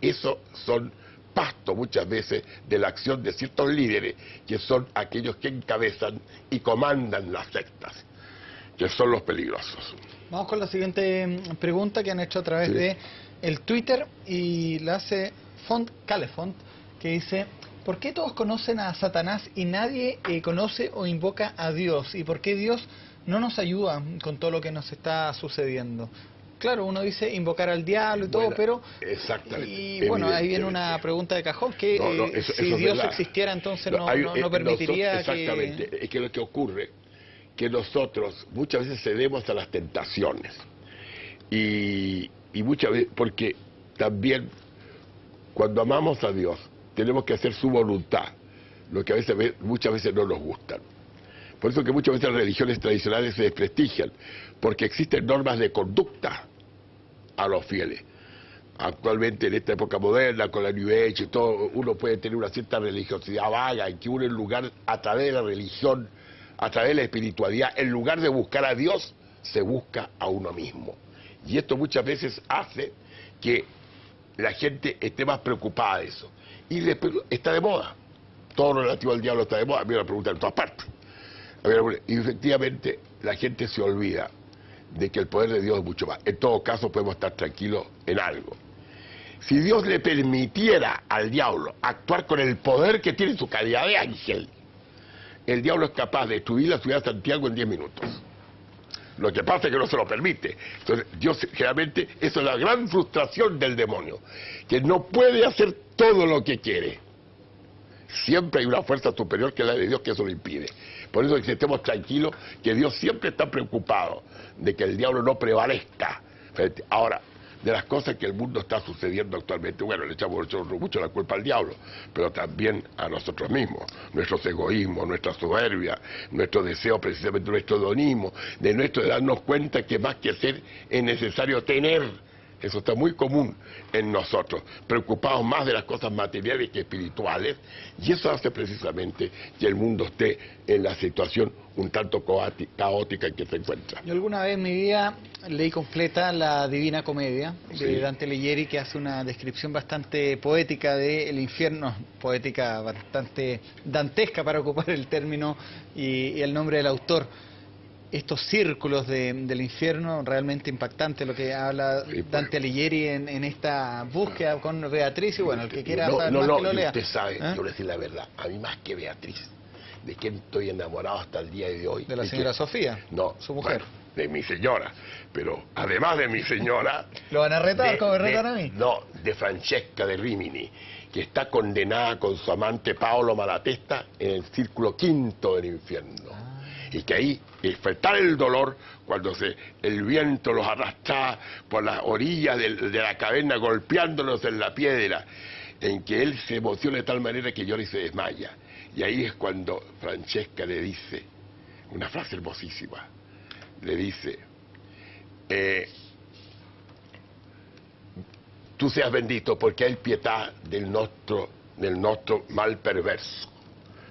Eso son pasto muchas veces de la acción de ciertos líderes que son aquellos que encabezan y comandan las sectas, que son los peligrosos. Vamos con la siguiente pregunta que han hecho a través de el Twitter y la hace Font Calefont, que dice: ¿por qué todos conocen a Satanás y nadie conoce o invoca a Dios? ¿Y por qué Dios no nos ayuda con todo lo que nos está sucediendo? Claro, uno dice invocar al diablo y todo, Bueno, pero... exactamente. Y bueno, ahí viene una pregunta de cajón, que si eso Dios existiera, entonces no permitiría exactamente, que... es que lo que ocurre, que nosotros muchas veces cedemos a las tentaciones. Y muchas veces, porque también cuando amamos a Dios, tenemos que hacer su voluntad, lo que muchas veces no nos gustan. Por eso que muchas veces las religiones tradicionales se desprestigian, porque existen normas de conducta a los fieles. Actualmente, en esta época moderna, con la New Age y todo, uno puede tener una cierta religiosidad vaga, en que uno, en lugar, a través de la religión, a través de la espiritualidad, en lugar de buscar a Dios, se busca a uno mismo. Y esto muchas veces hace que la gente esté más preocupada de eso. Y después está de moda. Todo lo relativo al diablo está de moda. A mí me lo preguntan en todas partes. Y efectivamente la gente se olvida de que el poder de Dios es mucho más. En todo caso podemos estar tranquilos en algo. Si Dios le permitiera al diablo actuar con el poder que tiene en su calidad de ángel, el diablo es capaz de destruir la ciudad de Santiago en 10 minutos. Lo que pasa es que no se lo permite. Entonces, Dios, generalmente, eso es la gran frustración del demonio, que no puede hacer todo lo que quiere. Siempre hay una fuerza superior que es la de Dios que eso lo impide. Por eso que estemos tranquilos, que Dios siempre está preocupado de que el diablo no prevalezca. Ahora, de las cosas que el mundo está sucediendo actualmente, bueno, le echamos mucho la culpa al diablo, pero también a nosotros mismos, nuestros egoísmos, nuestra soberbia, nuestro deseo, precisamente nuestro hedonismo, de darnos cuenta que más que ser es necesario tener. Eso está muy común en nosotros, preocupados más de las cosas materiales que espirituales, y eso hace precisamente que el mundo esté en la situación un tanto caótica en que se encuentra. Yo alguna vez en mi vida leí completa la Divina Comedia de Dante Alighieri, que hace una descripción bastante poética del infierno, poética bastante dantesca para ocupar el término y el nombre del autor. Estos círculos del infierno, realmente impactante lo que habla Dante Alighieri en esta búsqueda con Beatriz, y bueno, el que quiera saber más que lo lea. Usted sabe, yo le decir la verdad, a mí más que Beatriz, ¿de quién estoy enamorado hasta el día de hoy? De la señora Sofía, no, su mujer. Bueno, de mi señora, pero además de mi señora... ¿Lo van a retar como me retan a mí? No, de Francesca de Rimini, que está condenada con su amante Paolo Malatesta en el círculo quinto del infierno. Y que ahí, enfrentar el dolor, cuando el viento los arrastra por las orillas de la caverna, golpeándolos en la piedra, en que él se emociona de tal manera que llora y se desmaya. Y ahí es cuando Francesca le dice, una frase hermosísima, le dice, tú seas bendito porque hay pietà del nostro mal perverso.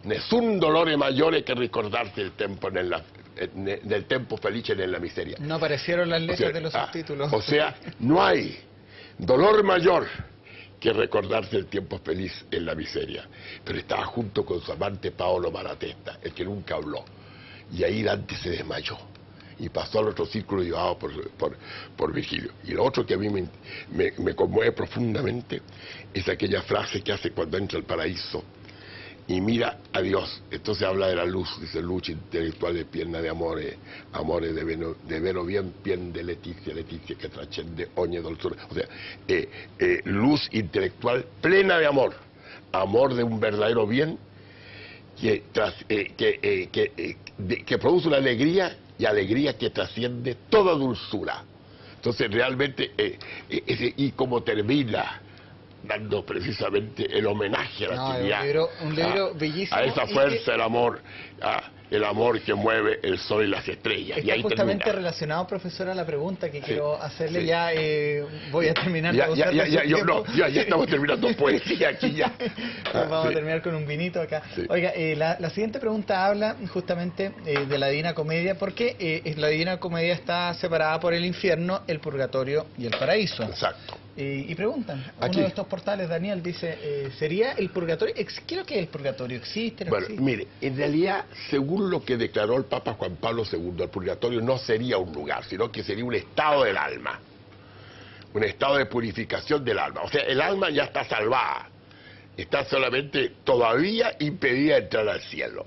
Nessun dolore maggiore che ricordarti del tempo felice nella miseria. No aparecieron las letras de los subtítulos. O sea, no hay dolor mayor que recordarse el tiempo feliz en la miseria. Pero estaba junto con su amante Paolo Malatesta, el que nunca habló. Y ahí Dante se desmayó y pasó al otro círculo llevado por Virgilio. Y lo otro que a mí me conmueve profundamente es aquella frase que hace cuando entra al paraíso y mira a Dios. Entonces habla de la luz, dice: luce intelectuale piena de amore, amore de vero bien, bien de Letizia, Letizia que trascende ogni dolzura. O sea, luz intelectual plena de amor, amor de un verdadero bien que produce una alegría, y alegría que trasciende toda dulzura. Entonces realmente, y como termina dando precisamente el homenaje a la Trinidad, un libro bellísimo, a esa fuerza, el amor que mueve el sol y las estrellas. Está y ahí justamente termina. relacionado, profesor, a la pregunta que quiero hacerle. Sí. Ya voy a terminar. Ya estamos terminando poesía aquí ya. Vamos a terminar con un vinito acá. Sí. Oiga, la siguiente pregunta habla justamente de la Divina Comedia, porque la Divina Comedia está separada por el infierno, el purgatorio y el paraíso. Exacto. Y preguntan, Aquí. uno de estos portales, Daniel, dice, ¿sería el purgatorio? ¿Qué es lo que es el purgatorio? ¿Existe? ¿No Bueno, existe? mire, en realidad, según lo que declaró el Papa Juan Pablo II, el purgatorio no sería un lugar, sino que sería un estado del alma, un estado de purificación del alma. O sea, el alma ya está salvada, está solamente todavía impedida de entrar al cielo.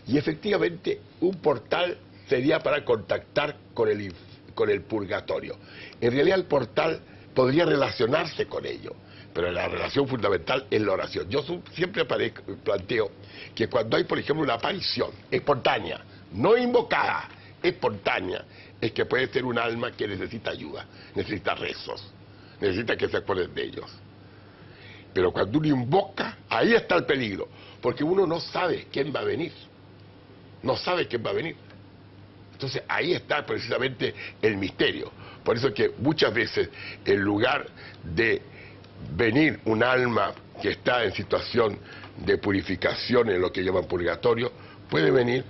Y efectivamente, un portal sería para contactar con con el purgatorio. En realidad el portal podría relacionarse con ello, pero la relación fundamental es la oración. Yo siempre planteo que cuando hay, por ejemplo, una aparición espontánea, no invocada, espontánea, es que puede ser un alma que necesita ayuda, necesita rezos, necesita que se acuerden de ellos. Pero cuando uno invoca, ahí está el peligro, porque uno no sabe quién va a venir, no sabe quién va a venir. Entonces ahí está precisamente el misterio. Por eso que muchas veces, en lugar de venir un alma que está en situación de purificación, en lo que llaman purgatorio, puede venir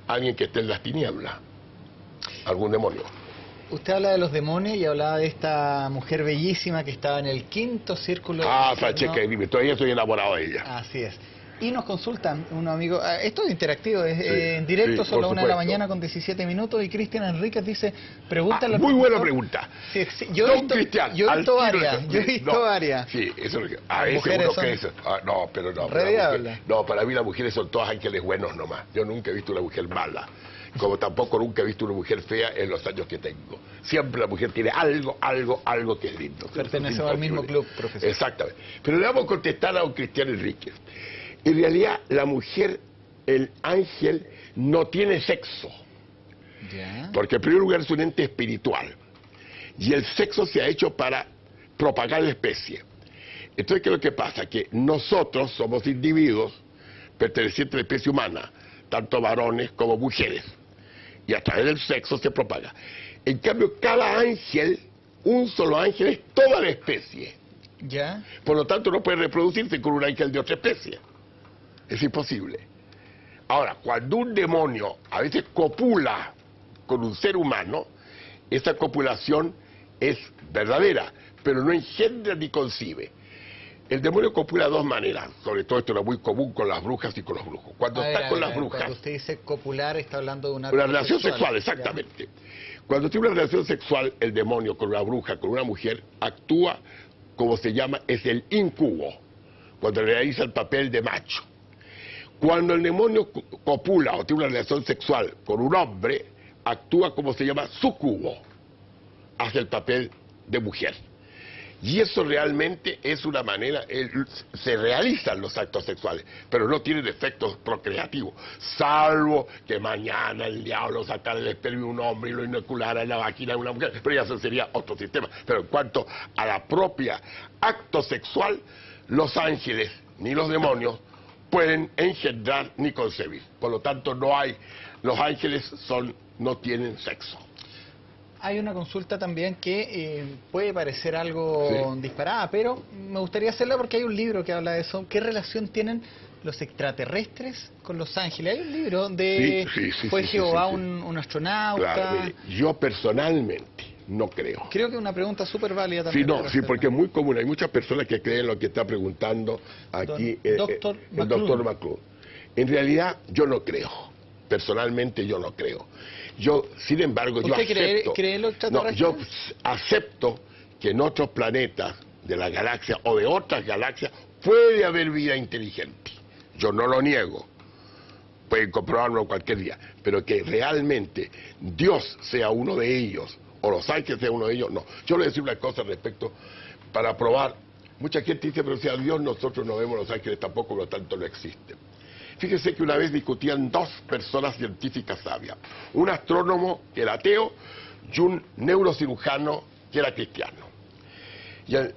alguien que esté en las tinieblas, algún demonio. Usted habla de los demonios y hablaba de esta mujer bellísima que estaba en el quinto círculo. Francesca de Rive, todavía estoy enamorado de ella. Así es. Y nos consultan un amigo, esto es interactivo, es Sí, en directo, sí, son las por 1 de la supuesto. mañana con 17 minutos, y Cristian Enríquez dice, pregúntale al Muy buena profesor. pregunta. Sí, sí, yo he visto varias. Sí, eso es lo que... A veces Mujeres uno son cree eso. No, pero no. re diablas. No, para mí las mujeres son todas ángeles buenos nomás. Yo nunca he visto una mujer mala. Como tampoco nunca he visto una mujer fea en los años que tengo. Siempre la mujer tiene algo que es lindo. Pertenecemos al mismo club, profesor. Exactamente. Pero le vamos a contestar a don Cristian Enríquez. En realidad, la mujer, el ángel, no tiene sexo. Ya. Porque en primer lugar es un ente espiritual. Y el sexo se ha hecho para propagar la especie. Entonces, ¿qué es lo que pasa? Que nosotros somos individuos pertenecientes a la especie humana, tanto varones como mujeres. Y a través del sexo se propaga. En cambio, cada ángel, un solo ángel, es toda la especie. Ya. Por lo tanto, no puede reproducirse con un ángel de otra especie. Es imposible. Ahora, cuando un demonio a veces copula con un ser humano, esa copulación es verdadera, pero no engendra ni concibe. El demonio copula de dos maneras, sobre todo esto era muy común con las brujas y con los brujos. Cuando está con las brujas... Cuando usted dice copular, está hablando de una relación sexual, exactamente. Cuando tiene una relación sexual, el demonio con una bruja, con una mujer, actúa como se llama, es el incubo, cuando realiza el papel de macho. Cuando el demonio copula o tiene una relación sexual con un hombre, actúa como se llama sucubo, hace el papel de mujer. Y eso realmente es una manera, se realizan los actos sexuales, pero no tienen efectos procreativos, salvo que mañana el diablo sacara el esperma de un hombre y lo inoculara en la vagina de una mujer, pero ya eso sería otro sistema. Pero en cuanto a la propia acto sexual, los ángeles ni los demonios pueden engendrar ni concebir. Por lo tanto, no hay, los ángeles no tienen sexo. Hay una consulta también que puede parecer algo disparada, pero me gustaría hacerla porque hay un libro que habla de eso. ¿Qué relación tienen los extraterrestres con los ángeles? Hay un libro de... ¿Fue Jehová un astronauta? Claro, mire, yo personalmente no creo. Creo que es una pregunta súper válida también. Sí, porque es muy común. Hay muchas personas que creen lo que está preguntando aquí el doctor McClure. En realidad, yo no creo. Personalmente, yo no creo. Yo, sin embargo, yo acepto... ¿Cree los extraterrestres? No, yo acepto que en otros planetas de la galaxia o de otras galaxias puede haber vida inteligente. Yo no lo niego. Pueden comprobarlo cualquier día. Pero que realmente Dios sea uno de ellos, o los ángeles sean uno de ellos, no. Yo le voy a decir una cosa respecto, para probar. Mucha gente dice, pero si a Dios nosotros no vemos los ángeles tampoco, por lo tanto no existen. Fíjese que una vez discutían dos personas científicas sabias, un astrónomo que era ateo y un neurocirujano que era cristiano. Y el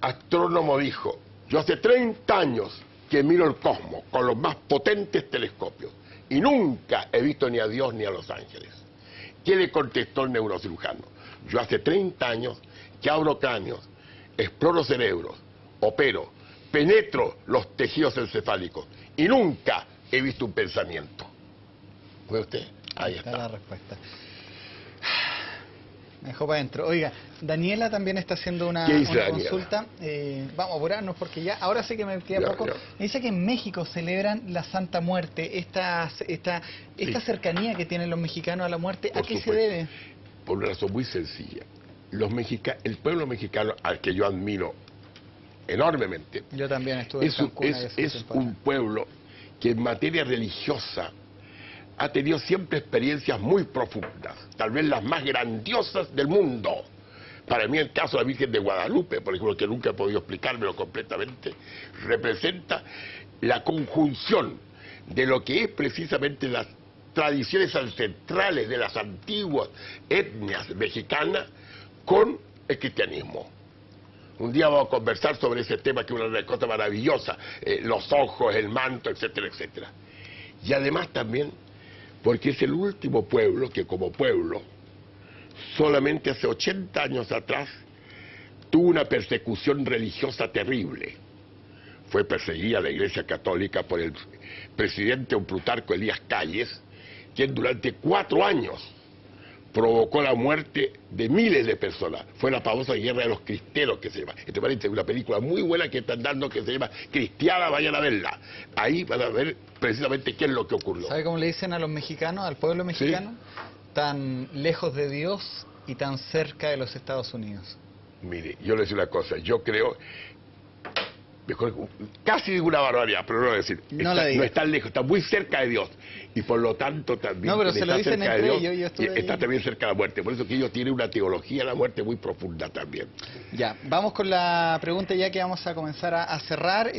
astrónomo dijo, yo hace 30 años que miro el cosmos con los más potentes telescopios y nunca he visto ni a Dios ni a los ángeles. ¿Qué le contestó el neurocirujano? Yo hace 30 años que abro cráneos, exploro cerebros, opero, penetro los tejidos encefálicos y nunca he visto un pensamiento. ¿Ve usted? Ahí está. La respuesta. Me dejó para adentro. Oiga, Daniela también está haciendo una consulta. Vamos a apurarnos porque ya, ahora sí que me queda poco. Ya. Me dice que en México celebran la Santa Muerte, esta cercanía que tienen los mexicanos a la muerte. ¿A qué se debe? Por una razón muy sencilla. El pueblo mexicano, al que yo admiro enormemente, yo también estuve en Cancún, es un pueblo que en materia religiosa ha tenido siempre experiencias muy profundas, tal vez las más grandiosas del mundo. Para mí el caso de la Virgen de Guadalupe, por ejemplo, que nunca he podido explicármelo completamente, representa la conjunción de lo que es precisamente las tradiciones ancestrales de las antiguas etnias mexicanas con el cristianismo. Un día vamos a conversar sobre ese tema, que es una cosa maravillosa, los ojos, el manto, etcétera, etcétera. Y además también porque es el último pueblo que como pueblo, solamente hace 80 años atrás, tuvo una persecución religiosa terrible. Fue perseguida la Iglesia Católica por el presidente Plutarco Elías Calles, quien durante 4 años provocó la muerte de miles de personas. Fue la famosa Guerra de los Cristeros, que se llama. Este parece una película muy buena que están dando, que se llama Cristiana, vayan a verla. Ahí van a ver precisamente qué es lo que ocurrió. ¿Sabe cómo le dicen a los mexicanos, al pueblo mexicano? ¿Sí? Tan lejos de Dios y tan cerca de los Estados Unidos. Mire, yo le decía una cosa, yo creo, mejor, casi digo una barbaridad, pero no lo voy a decir, no está lejos, está muy cerca de Dios, y por lo tanto también no, pero se lo está dicen cerca de Dios, yo está también cerca de la muerte, por eso que ellos tienen una teología de la muerte muy profunda también. Ya, vamos con la pregunta ya que vamos a comenzar a cerrar.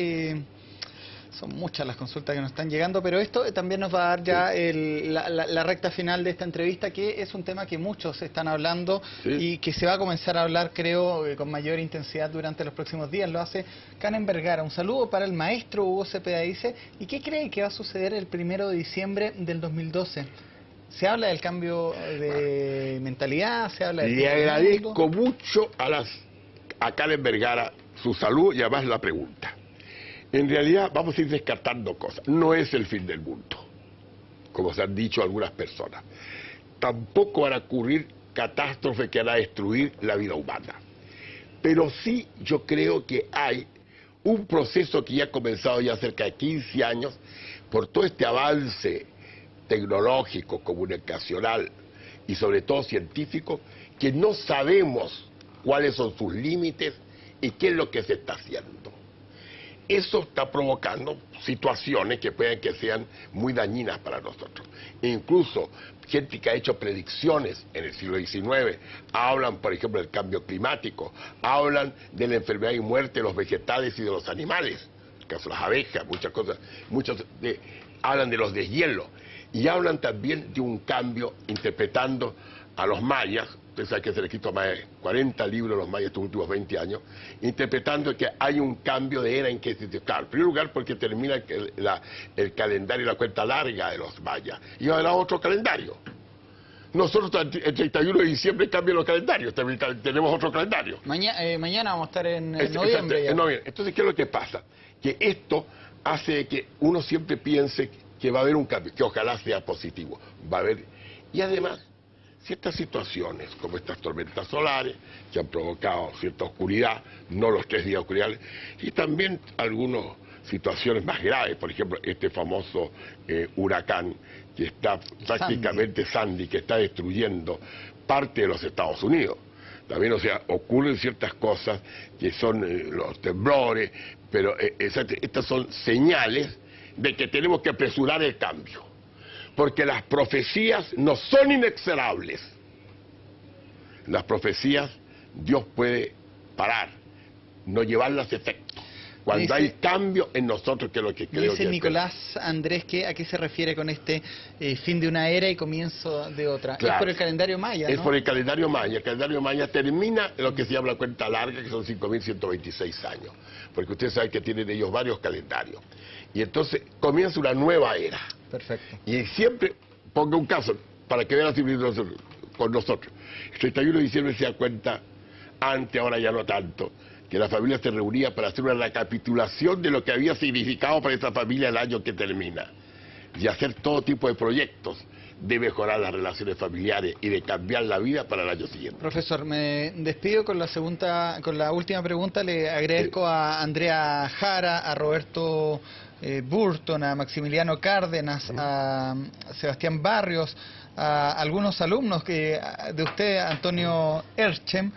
Son muchas las consultas que nos están llegando, pero esto también nos va a dar ya la recta final de esta entrevista, que es un tema que muchos están hablando y que se va a comenzar a hablar, creo, con mayor intensidad durante los próximos días. Lo hace Karen Vergara. Un saludo para el maestro Hugo Cepeda. Dice, ¿y qué cree que va a suceder el 1 de diciembre del 2012? ¿Se habla del cambio de mentalidad? ¿Se habla Le agradezco mucho a Karen Vergara su salud y además la pregunta. En realidad vamos a ir descartando cosas. No es el fin del mundo, como se han dicho algunas personas. Tampoco van a ocurrir catástrofes que van a destruir la vida humana. Pero sí yo creo que hay un proceso que ya ha comenzado ya cerca de 15 años, por todo este avance tecnológico, comunicacional y sobre todo científico, que no sabemos cuáles son sus límites y qué es lo que se está haciendo. Eso está provocando situaciones que pueden que sean muy dañinas para nosotros. Incluso gente que ha hecho predicciones en el siglo XIX, hablan, por ejemplo, del cambio climático, hablan de la enfermedad y muerte de los vegetales y de los animales, en el caso de las abejas, muchas cosas, hablan de los deshielos, y hablan también de un cambio interpretando a los mayas. Usted sabe que se le ha escrito más de 40 libros a los mayas estos últimos 20 años, interpretando que hay un cambio de era en que, claro, en primer lugar porque termina el calendario y la cuenta larga de los mayas, y habrá otro calendario. Nosotros el 31 de diciembre cambian los calendarios, tenemos otro calendario. Mañana vamos a estar en noviembre. En noviembre. Entonces, ¿qué es lo que pasa? Que esto hace que uno siempre piense que va a haber un cambio, que ojalá sea positivo. Va a haber, y además, ciertas situaciones, como estas tormentas solares, que han provocado cierta oscuridad, no los 3 días de oscuridad, y también algunas situaciones más graves, por ejemplo, este famoso huracán que está prácticamente Sandy, que está destruyendo parte de los Estados Unidos. También, o sea, ocurren ciertas cosas que son los temblores, pero estas son señales de que tenemos que apresurar el cambio. Porque las profecías no son inexorables. Las profecías Dios puede parar, no llevarlas a efecto. Cuando hay cambio en nosotros, que es lo que creo que dice Nicolás Andrés, ¿a qué se refiere con este fin de una era y comienzo de otra? Claro, es por el calendario maya, ¿no? Es por el calendario maya. El calendario maya termina lo que se llama la cuenta larga, que son 5.126 años. Porque ustedes saben que tienen ellos varios calendarios. Y entonces comienza una nueva era. Perfecto. Y siempre, ponga un caso, para que vean la similitud con nosotros. El 31 de diciembre se da cuenta, antes, ahora ya no tanto, que la familia se reunía para hacer una recapitulación de lo que había significado para esa familia el año que termina. Y hacer todo tipo de proyectos de mejorar las relaciones familiares y de cambiar la vida para el año siguiente. Profesor, me despido con la última pregunta. Le agradezco a Andrea Jara, a Roberto Burton, a Maximiliano Cárdenas, a Sebastián Barrios, a algunos alumnos de usted, Antonio Erchem,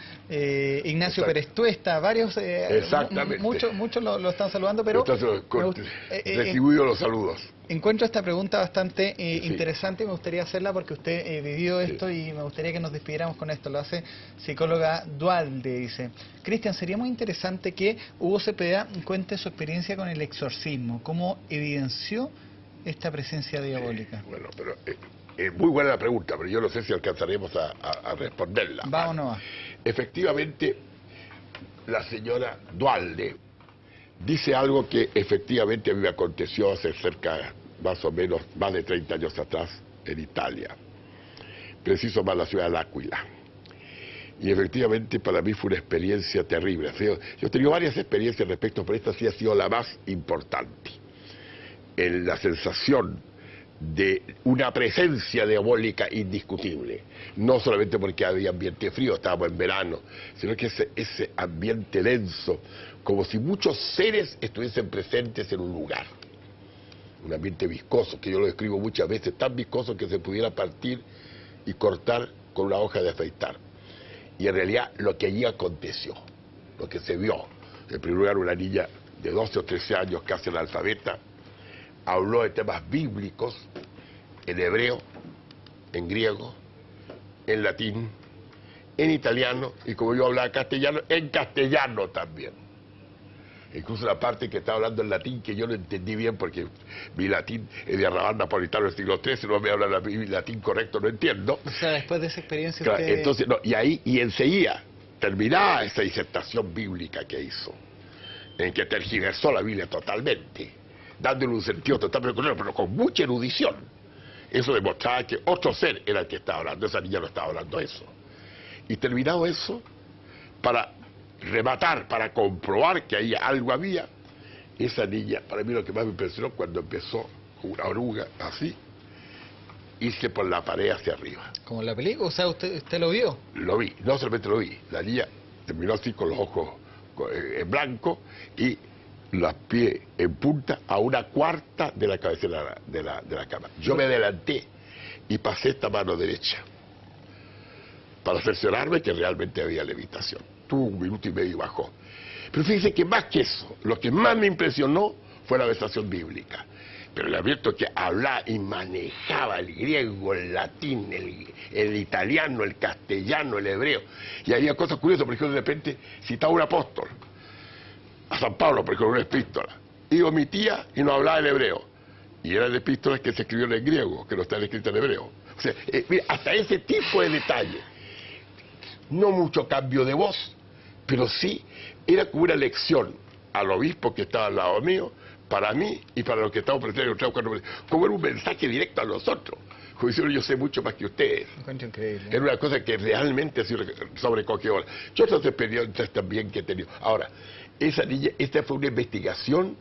Ignacio Pérez Tuesta, varios, Exactamente. muchos lo están saludando, pero recibido los saludos. Encuentro esta pregunta bastante interesante y me gustaría hacerla porque usted vivió esto y me gustaría que nos despidiéramos con esto. Lo hace psicóloga Dualde, dice: Cristian, sería muy interesante que Hugo Cepeda cuente su experiencia con el exorcismo. ¿Cómo evidenció esta presencia diabólica? Bueno, pero es muy buena la pregunta, pero yo no sé si alcanzaremos a responderla. ¿Va o no va? Efectivamente, la señora Dualde dice algo que efectivamente a mí me aconteció hace cerca, más o menos, más de 30 años atrás, en Italia. Preciso más la ciudad de L'Aquila. Y efectivamente para mí fue una experiencia terrible. Yo he tenido varias experiencias respecto, pero esta sí ha sido la más importante. En la sensación de una presencia diabólica indiscutible. No solamente porque había ambiente frío, estábamos en verano, sino que ese ambiente denso, como si muchos seres estuviesen presentes en un lugar. Un ambiente viscoso, que yo lo describo muchas veces, tan viscoso que se pudiera partir y cortar con una hoja de afeitar. Y en realidad lo que allí aconteció, lo que se vio, en primer lugar una niña de 12 o 13 años, casi analfabeta, habló de temas bíblicos en hebreo, en griego, en latín, en italiano, y como yo hablaba castellano, en castellano también. Incluso la parte que estaba hablando en latín, que yo no entendí bien, porque mi latín es de arrabal napolitano del siglo XIII, no me habla mi latín correcto, no entiendo. O sea, después de esa experiencia claro, usted... Entonces, no, y enseguida, terminaba esa disertación bíblica que hizo, en que tergiversó la Biblia totalmente, dándole un sentido totalmente contrario, pero con mucha erudición. Eso demostraba que otro ser era el que estaba hablando, esa niña no estaba hablando eso. Y terminado eso, para rematar, para comprobar que ahí algo había, esa niña, para mí lo que más me impresionó, cuando empezó con una oruga así, irse por la pared hacia arriba. ¿Como en la película? O sea, ¿usted lo vio? Lo vi, no solamente lo vi, la niña terminó así con los ojos en blanco y los pies en punta a una cuarta de la cabecera de la cama. Yo me adelanté y pasé esta mano derecha para cerciorarme que realmente había levitación. Tuvo 1 minuto y medio y bajó. Pero fíjense que más que eso, lo que más me impresionó fue la versación bíblica. Pero le advierto que hablaba y manejaba el griego, el latín, el italiano, el castellano, el hebreo. Y había cosas curiosas, por ejemplo, de repente citaba un apóstol, a San Pablo, por ejemplo, una epístola, y omitía y no hablaba el hebreo. Y eran epístolas que se escribieron en griego, que no están escritas en hebreo. O sea, mira, hasta ese tipo de detalle. No mucho cambio de voz, pero sí era como una lección al obispo que estaba al lado mío, para mí y para los que estamos presentes, como era un mensaje directo a nosotros. Como diciendo, yo sé mucho más que ustedes. Increíble. Era una cosa que realmente sobrecogió. Yo otras experiencias también que he tenido. Ahora, esa niña, esta fue una investigación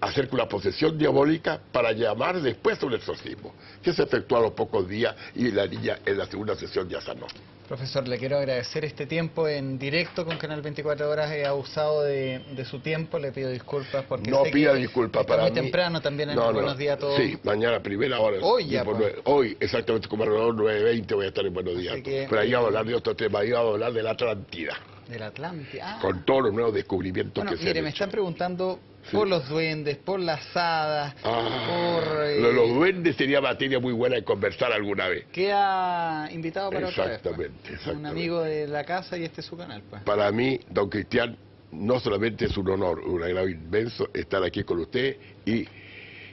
acerca de una posesión diabólica para llamar después a un exorcismo, que se efectuó a los pocos días y la niña en la segunda sesión ya sanó. Profesor, le quiero agradecer este tiempo en directo con Canal 24 Horas. He abusado de su tiempo, le pido disculpas porque no sé pida que disculpas está para muy mí. Temprano también en Buenos Días a todos. Sí, mañana primera hora. Hoy ya, pues. Hoy, exactamente como alrededor 9:20 voy a estar en Buenos Días. Pero ahí vamos a hablar de otro tema, ahí vamos a hablar de la Atlántida. De la Atlántida. Con todos los nuevos descubrimientos que se han Mire, me hecho. están preguntando por los duendes, por las hadas, por... Los duendes sería materia muy buena de conversar alguna vez. Queda invitado para otra vez. Exactamente. Un amigo de la casa y este es su canal, pues. Para mí, don Cristian, no solamente es un honor, un agrado inmenso estar aquí con usted y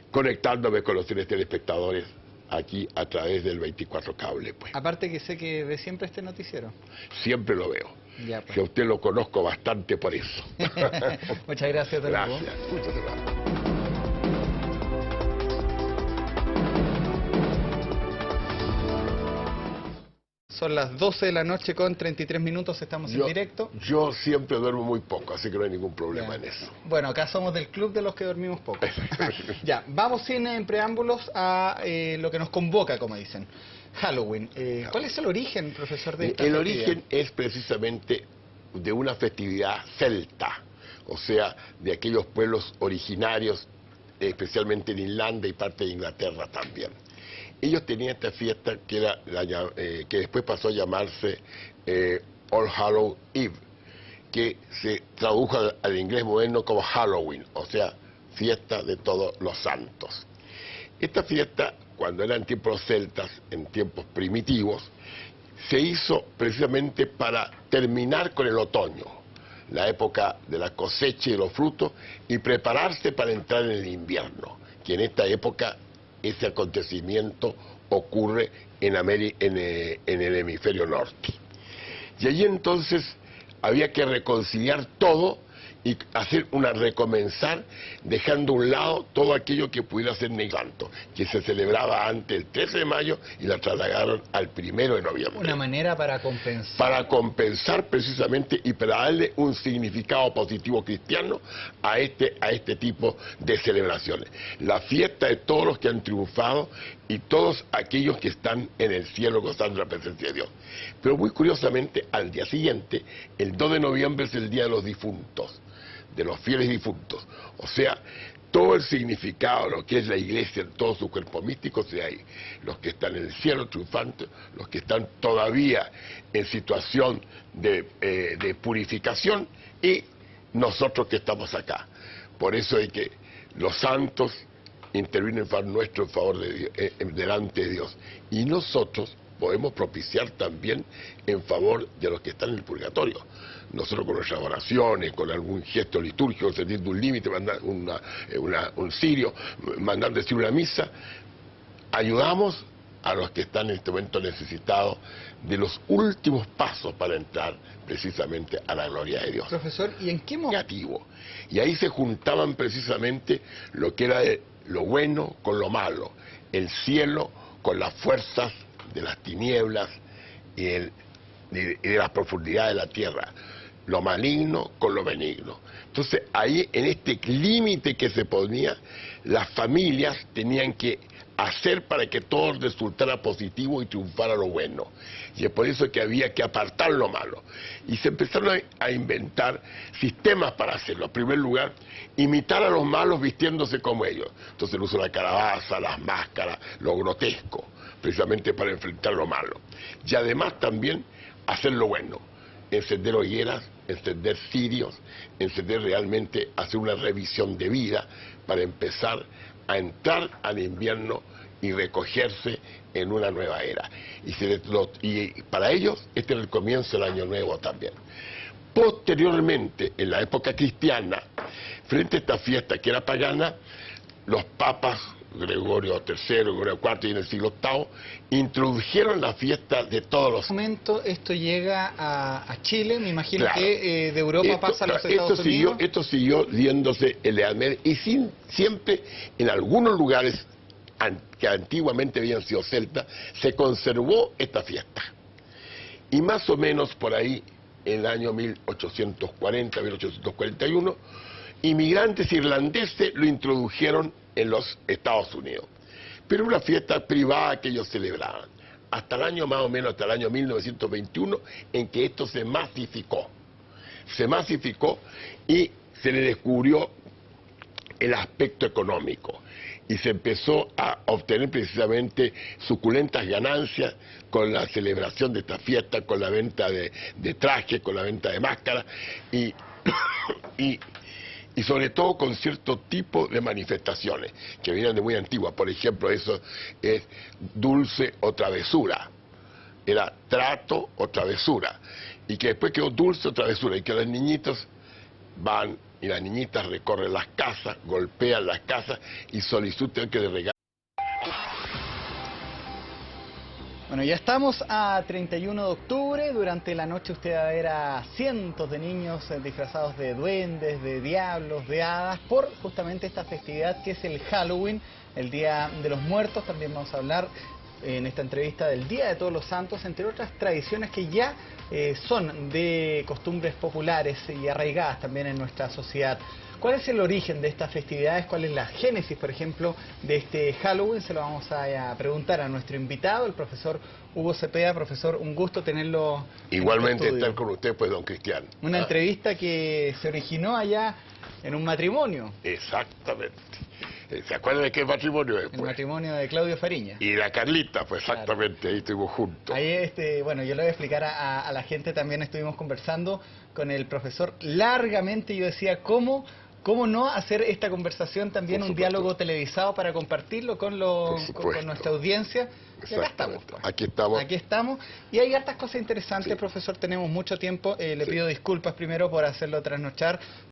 conectándome con los telespectadores aquí a través del 24 Cable, pues. Aparte que sé que ve siempre este noticiero. Siempre lo veo. Ya, pues. Que a usted lo conozco bastante por eso. Muchas gracias, don Hugo. Gracias. Muchas gracias. Son las 12 de la noche con 33 minutos, estamos en directo. Yo siempre duermo muy poco, así que no hay ningún problema en eso. Bueno, acá somos del club de los que dormimos poco. Ya, vamos sin preámbulos a lo que nos convoca, como dicen. Halloween. ¿Cuál es el origen, profesor, de esta El festividad? origen es precisamente de una festividad celta, o sea, de aquellos pueblos originarios, especialmente en Irlanda y parte de Inglaterra también. ellos tenían esta fiesta que era que después pasó a llamarse All Hallows Eve, que se tradujo al inglés moderno como Halloween, o sea, fiesta de todos los santos. Esta fiesta, cuando era en tiempos celtas, en tiempos primitivos, se hizo precisamente para terminar con el otoño, la época de la cosecha y los frutos, y prepararse para entrar en el invierno, que en esta época ese acontecimiento ocurre en el hemisferio norte. Y allí entonces había que reconciliar todo y hacer recomenzar, dejando a un lado todo aquello que pudiera ser neganto, que se celebraba antes el 13 de mayo y la trasladaron al 1 de noviembre. Una manera para compensar. Para compensar precisamente y para darle un significado positivo cristiano a este tipo de celebraciones. La fiesta de todos los que han triunfado y todos aquellos que están en el cielo gozando la presencia de Dios. Pero muy curiosamente, al día siguiente, el 2 de noviembre es el Día de los Difuntos, de los fieles difuntos. O sea, todo el significado, lo que es la iglesia en todo su cuerpo místico, o sea, los que están en el cielo triunfantes, los que están todavía en situación de purificación y nosotros que estamos acá. Por eso es que los santos intervienen en favor nuestro, en favor de Dios, delante de Dios. Y nosotros podemos propiciar también en favor de los que están en el purgatorio. Nosotros con nuestras oraciones, con algún gesto litúrgico, encendiendo un límite, mandando un cirio, mandando decir una misa, ayudamos a los que están en este momento necesitados de los últimos pasos para entrar precisamente a la gloria de Dios. Profesor, ¿y en qué momento? Negativo. Y ahí se juntaban precisamente lo que era lo bueno con lo malo, el cielo con las fuerzas de las tinieblas y de las profundidades de la tierra, lo maligno con lo benigno. Entonces ahí, en este límite que se ponía, las familias tenían que hacer para que todo resultara positivo y triunfara lo bueno. Y es por eso que había que apartar lo malo. Y se empezaron a inventar sistemas para hacerlo. En primer lugar, imitar a los malos vistiéndose como ellos. Entonces el uso de la calabaza, las máscaras, lo grotesco, precisamente para enfrentar lo malo. Y además también hacer lo bueno. Encender hogueras, encender cirios, encender realmente, hacer una revisión de vida para empezar a entrar al invierno y recogerse en una nueva era. Y para ellos este era el comienzo del año nuevo también. Posteriormente, en la época cristiana, frente a esta fiesta que era pagana, los papas Gregorio III, Gregorio IV y en el siglo VIII introdujeron la fiesta de todos los... En un momento esto llega a Chile, me imagino, claro, que de Europa pasa a los Estados Unidos. Esto siguió viéndose en la Edad Media y siempre en algunos lugares que antiguamente habían sido celtas, se conservó esta fiesta. Y más o menos por ahí, en el año 1840, 1841, inmigrantes irlandeses lo introdujeron en los Estados Unidos. Pero una fiesta privada que ellos celebraban. Hasta el año más o menos, hasta el año 1921, en que esto se masificó. Se masificó y se le descubrió el aspecto económico. Y se empezó a obtener precisamente suculentas ganancias con la celebración de esta fiesta, con la venta de trajes, con la venta de máscaras y sobre todo con cierto tipo de manifestaciones que vienen de muy antiguas. Por ejemplo, eso es dulce o travesura. Era trato o travesura. Y que después quedó dulce o travesura. Y que los niñitos van y las niñitas recorren las casas, golpean las casas y solicitan que les regalen. Bueno, ya estamos a 31 de octubre. Durante la noche usted va a ver a cientos de niños disfrazados de duendes, de diablos, de hadas, por justamente esta festividad que es el Halloween, el Día de los Muertos. También vamos a hablar en esta entrevista del Día de Todos los Santos, entre otras tradiciones que ya son de costumbres populares y arraigadas también en nuestra sociedad. ¿Cuál es el origen de estas festividades? ¿Cuál es la génesis, por ejemplo, de este Halloween? Se lo vamos a preguntar a nuestro invitado, el profesor Hugo Cepeda. Profesor, un gusto tenerlo. Igualmente estar con usted, pues, don Cristian. Una entrevista que se originó allá en un matrimonio. Exactamente. ¿Se acuerdan de qué matrimonio es? El Pues? matrimonio de Claudio Fariña. Y la Carlita, pues exactamente, ahí estuvimos juntos. Ahí, bueno, yo le voy a explicar a la gente, también estuvimos conversando con el profesor largamente, yo decía, ¿cómo no hacer esta conversación también Por un supuesto. diálogo televisado para compartirlo con nuestra audiencia? Y acá estamos. Exactamente. Pues. Aquí estamos. Aquí estamos. Y hay hartas cosas interesantes, Sí. profesor, tenemos mucho tiempo. Le Sí. pido disculpas primero por hacerlo trasnochar,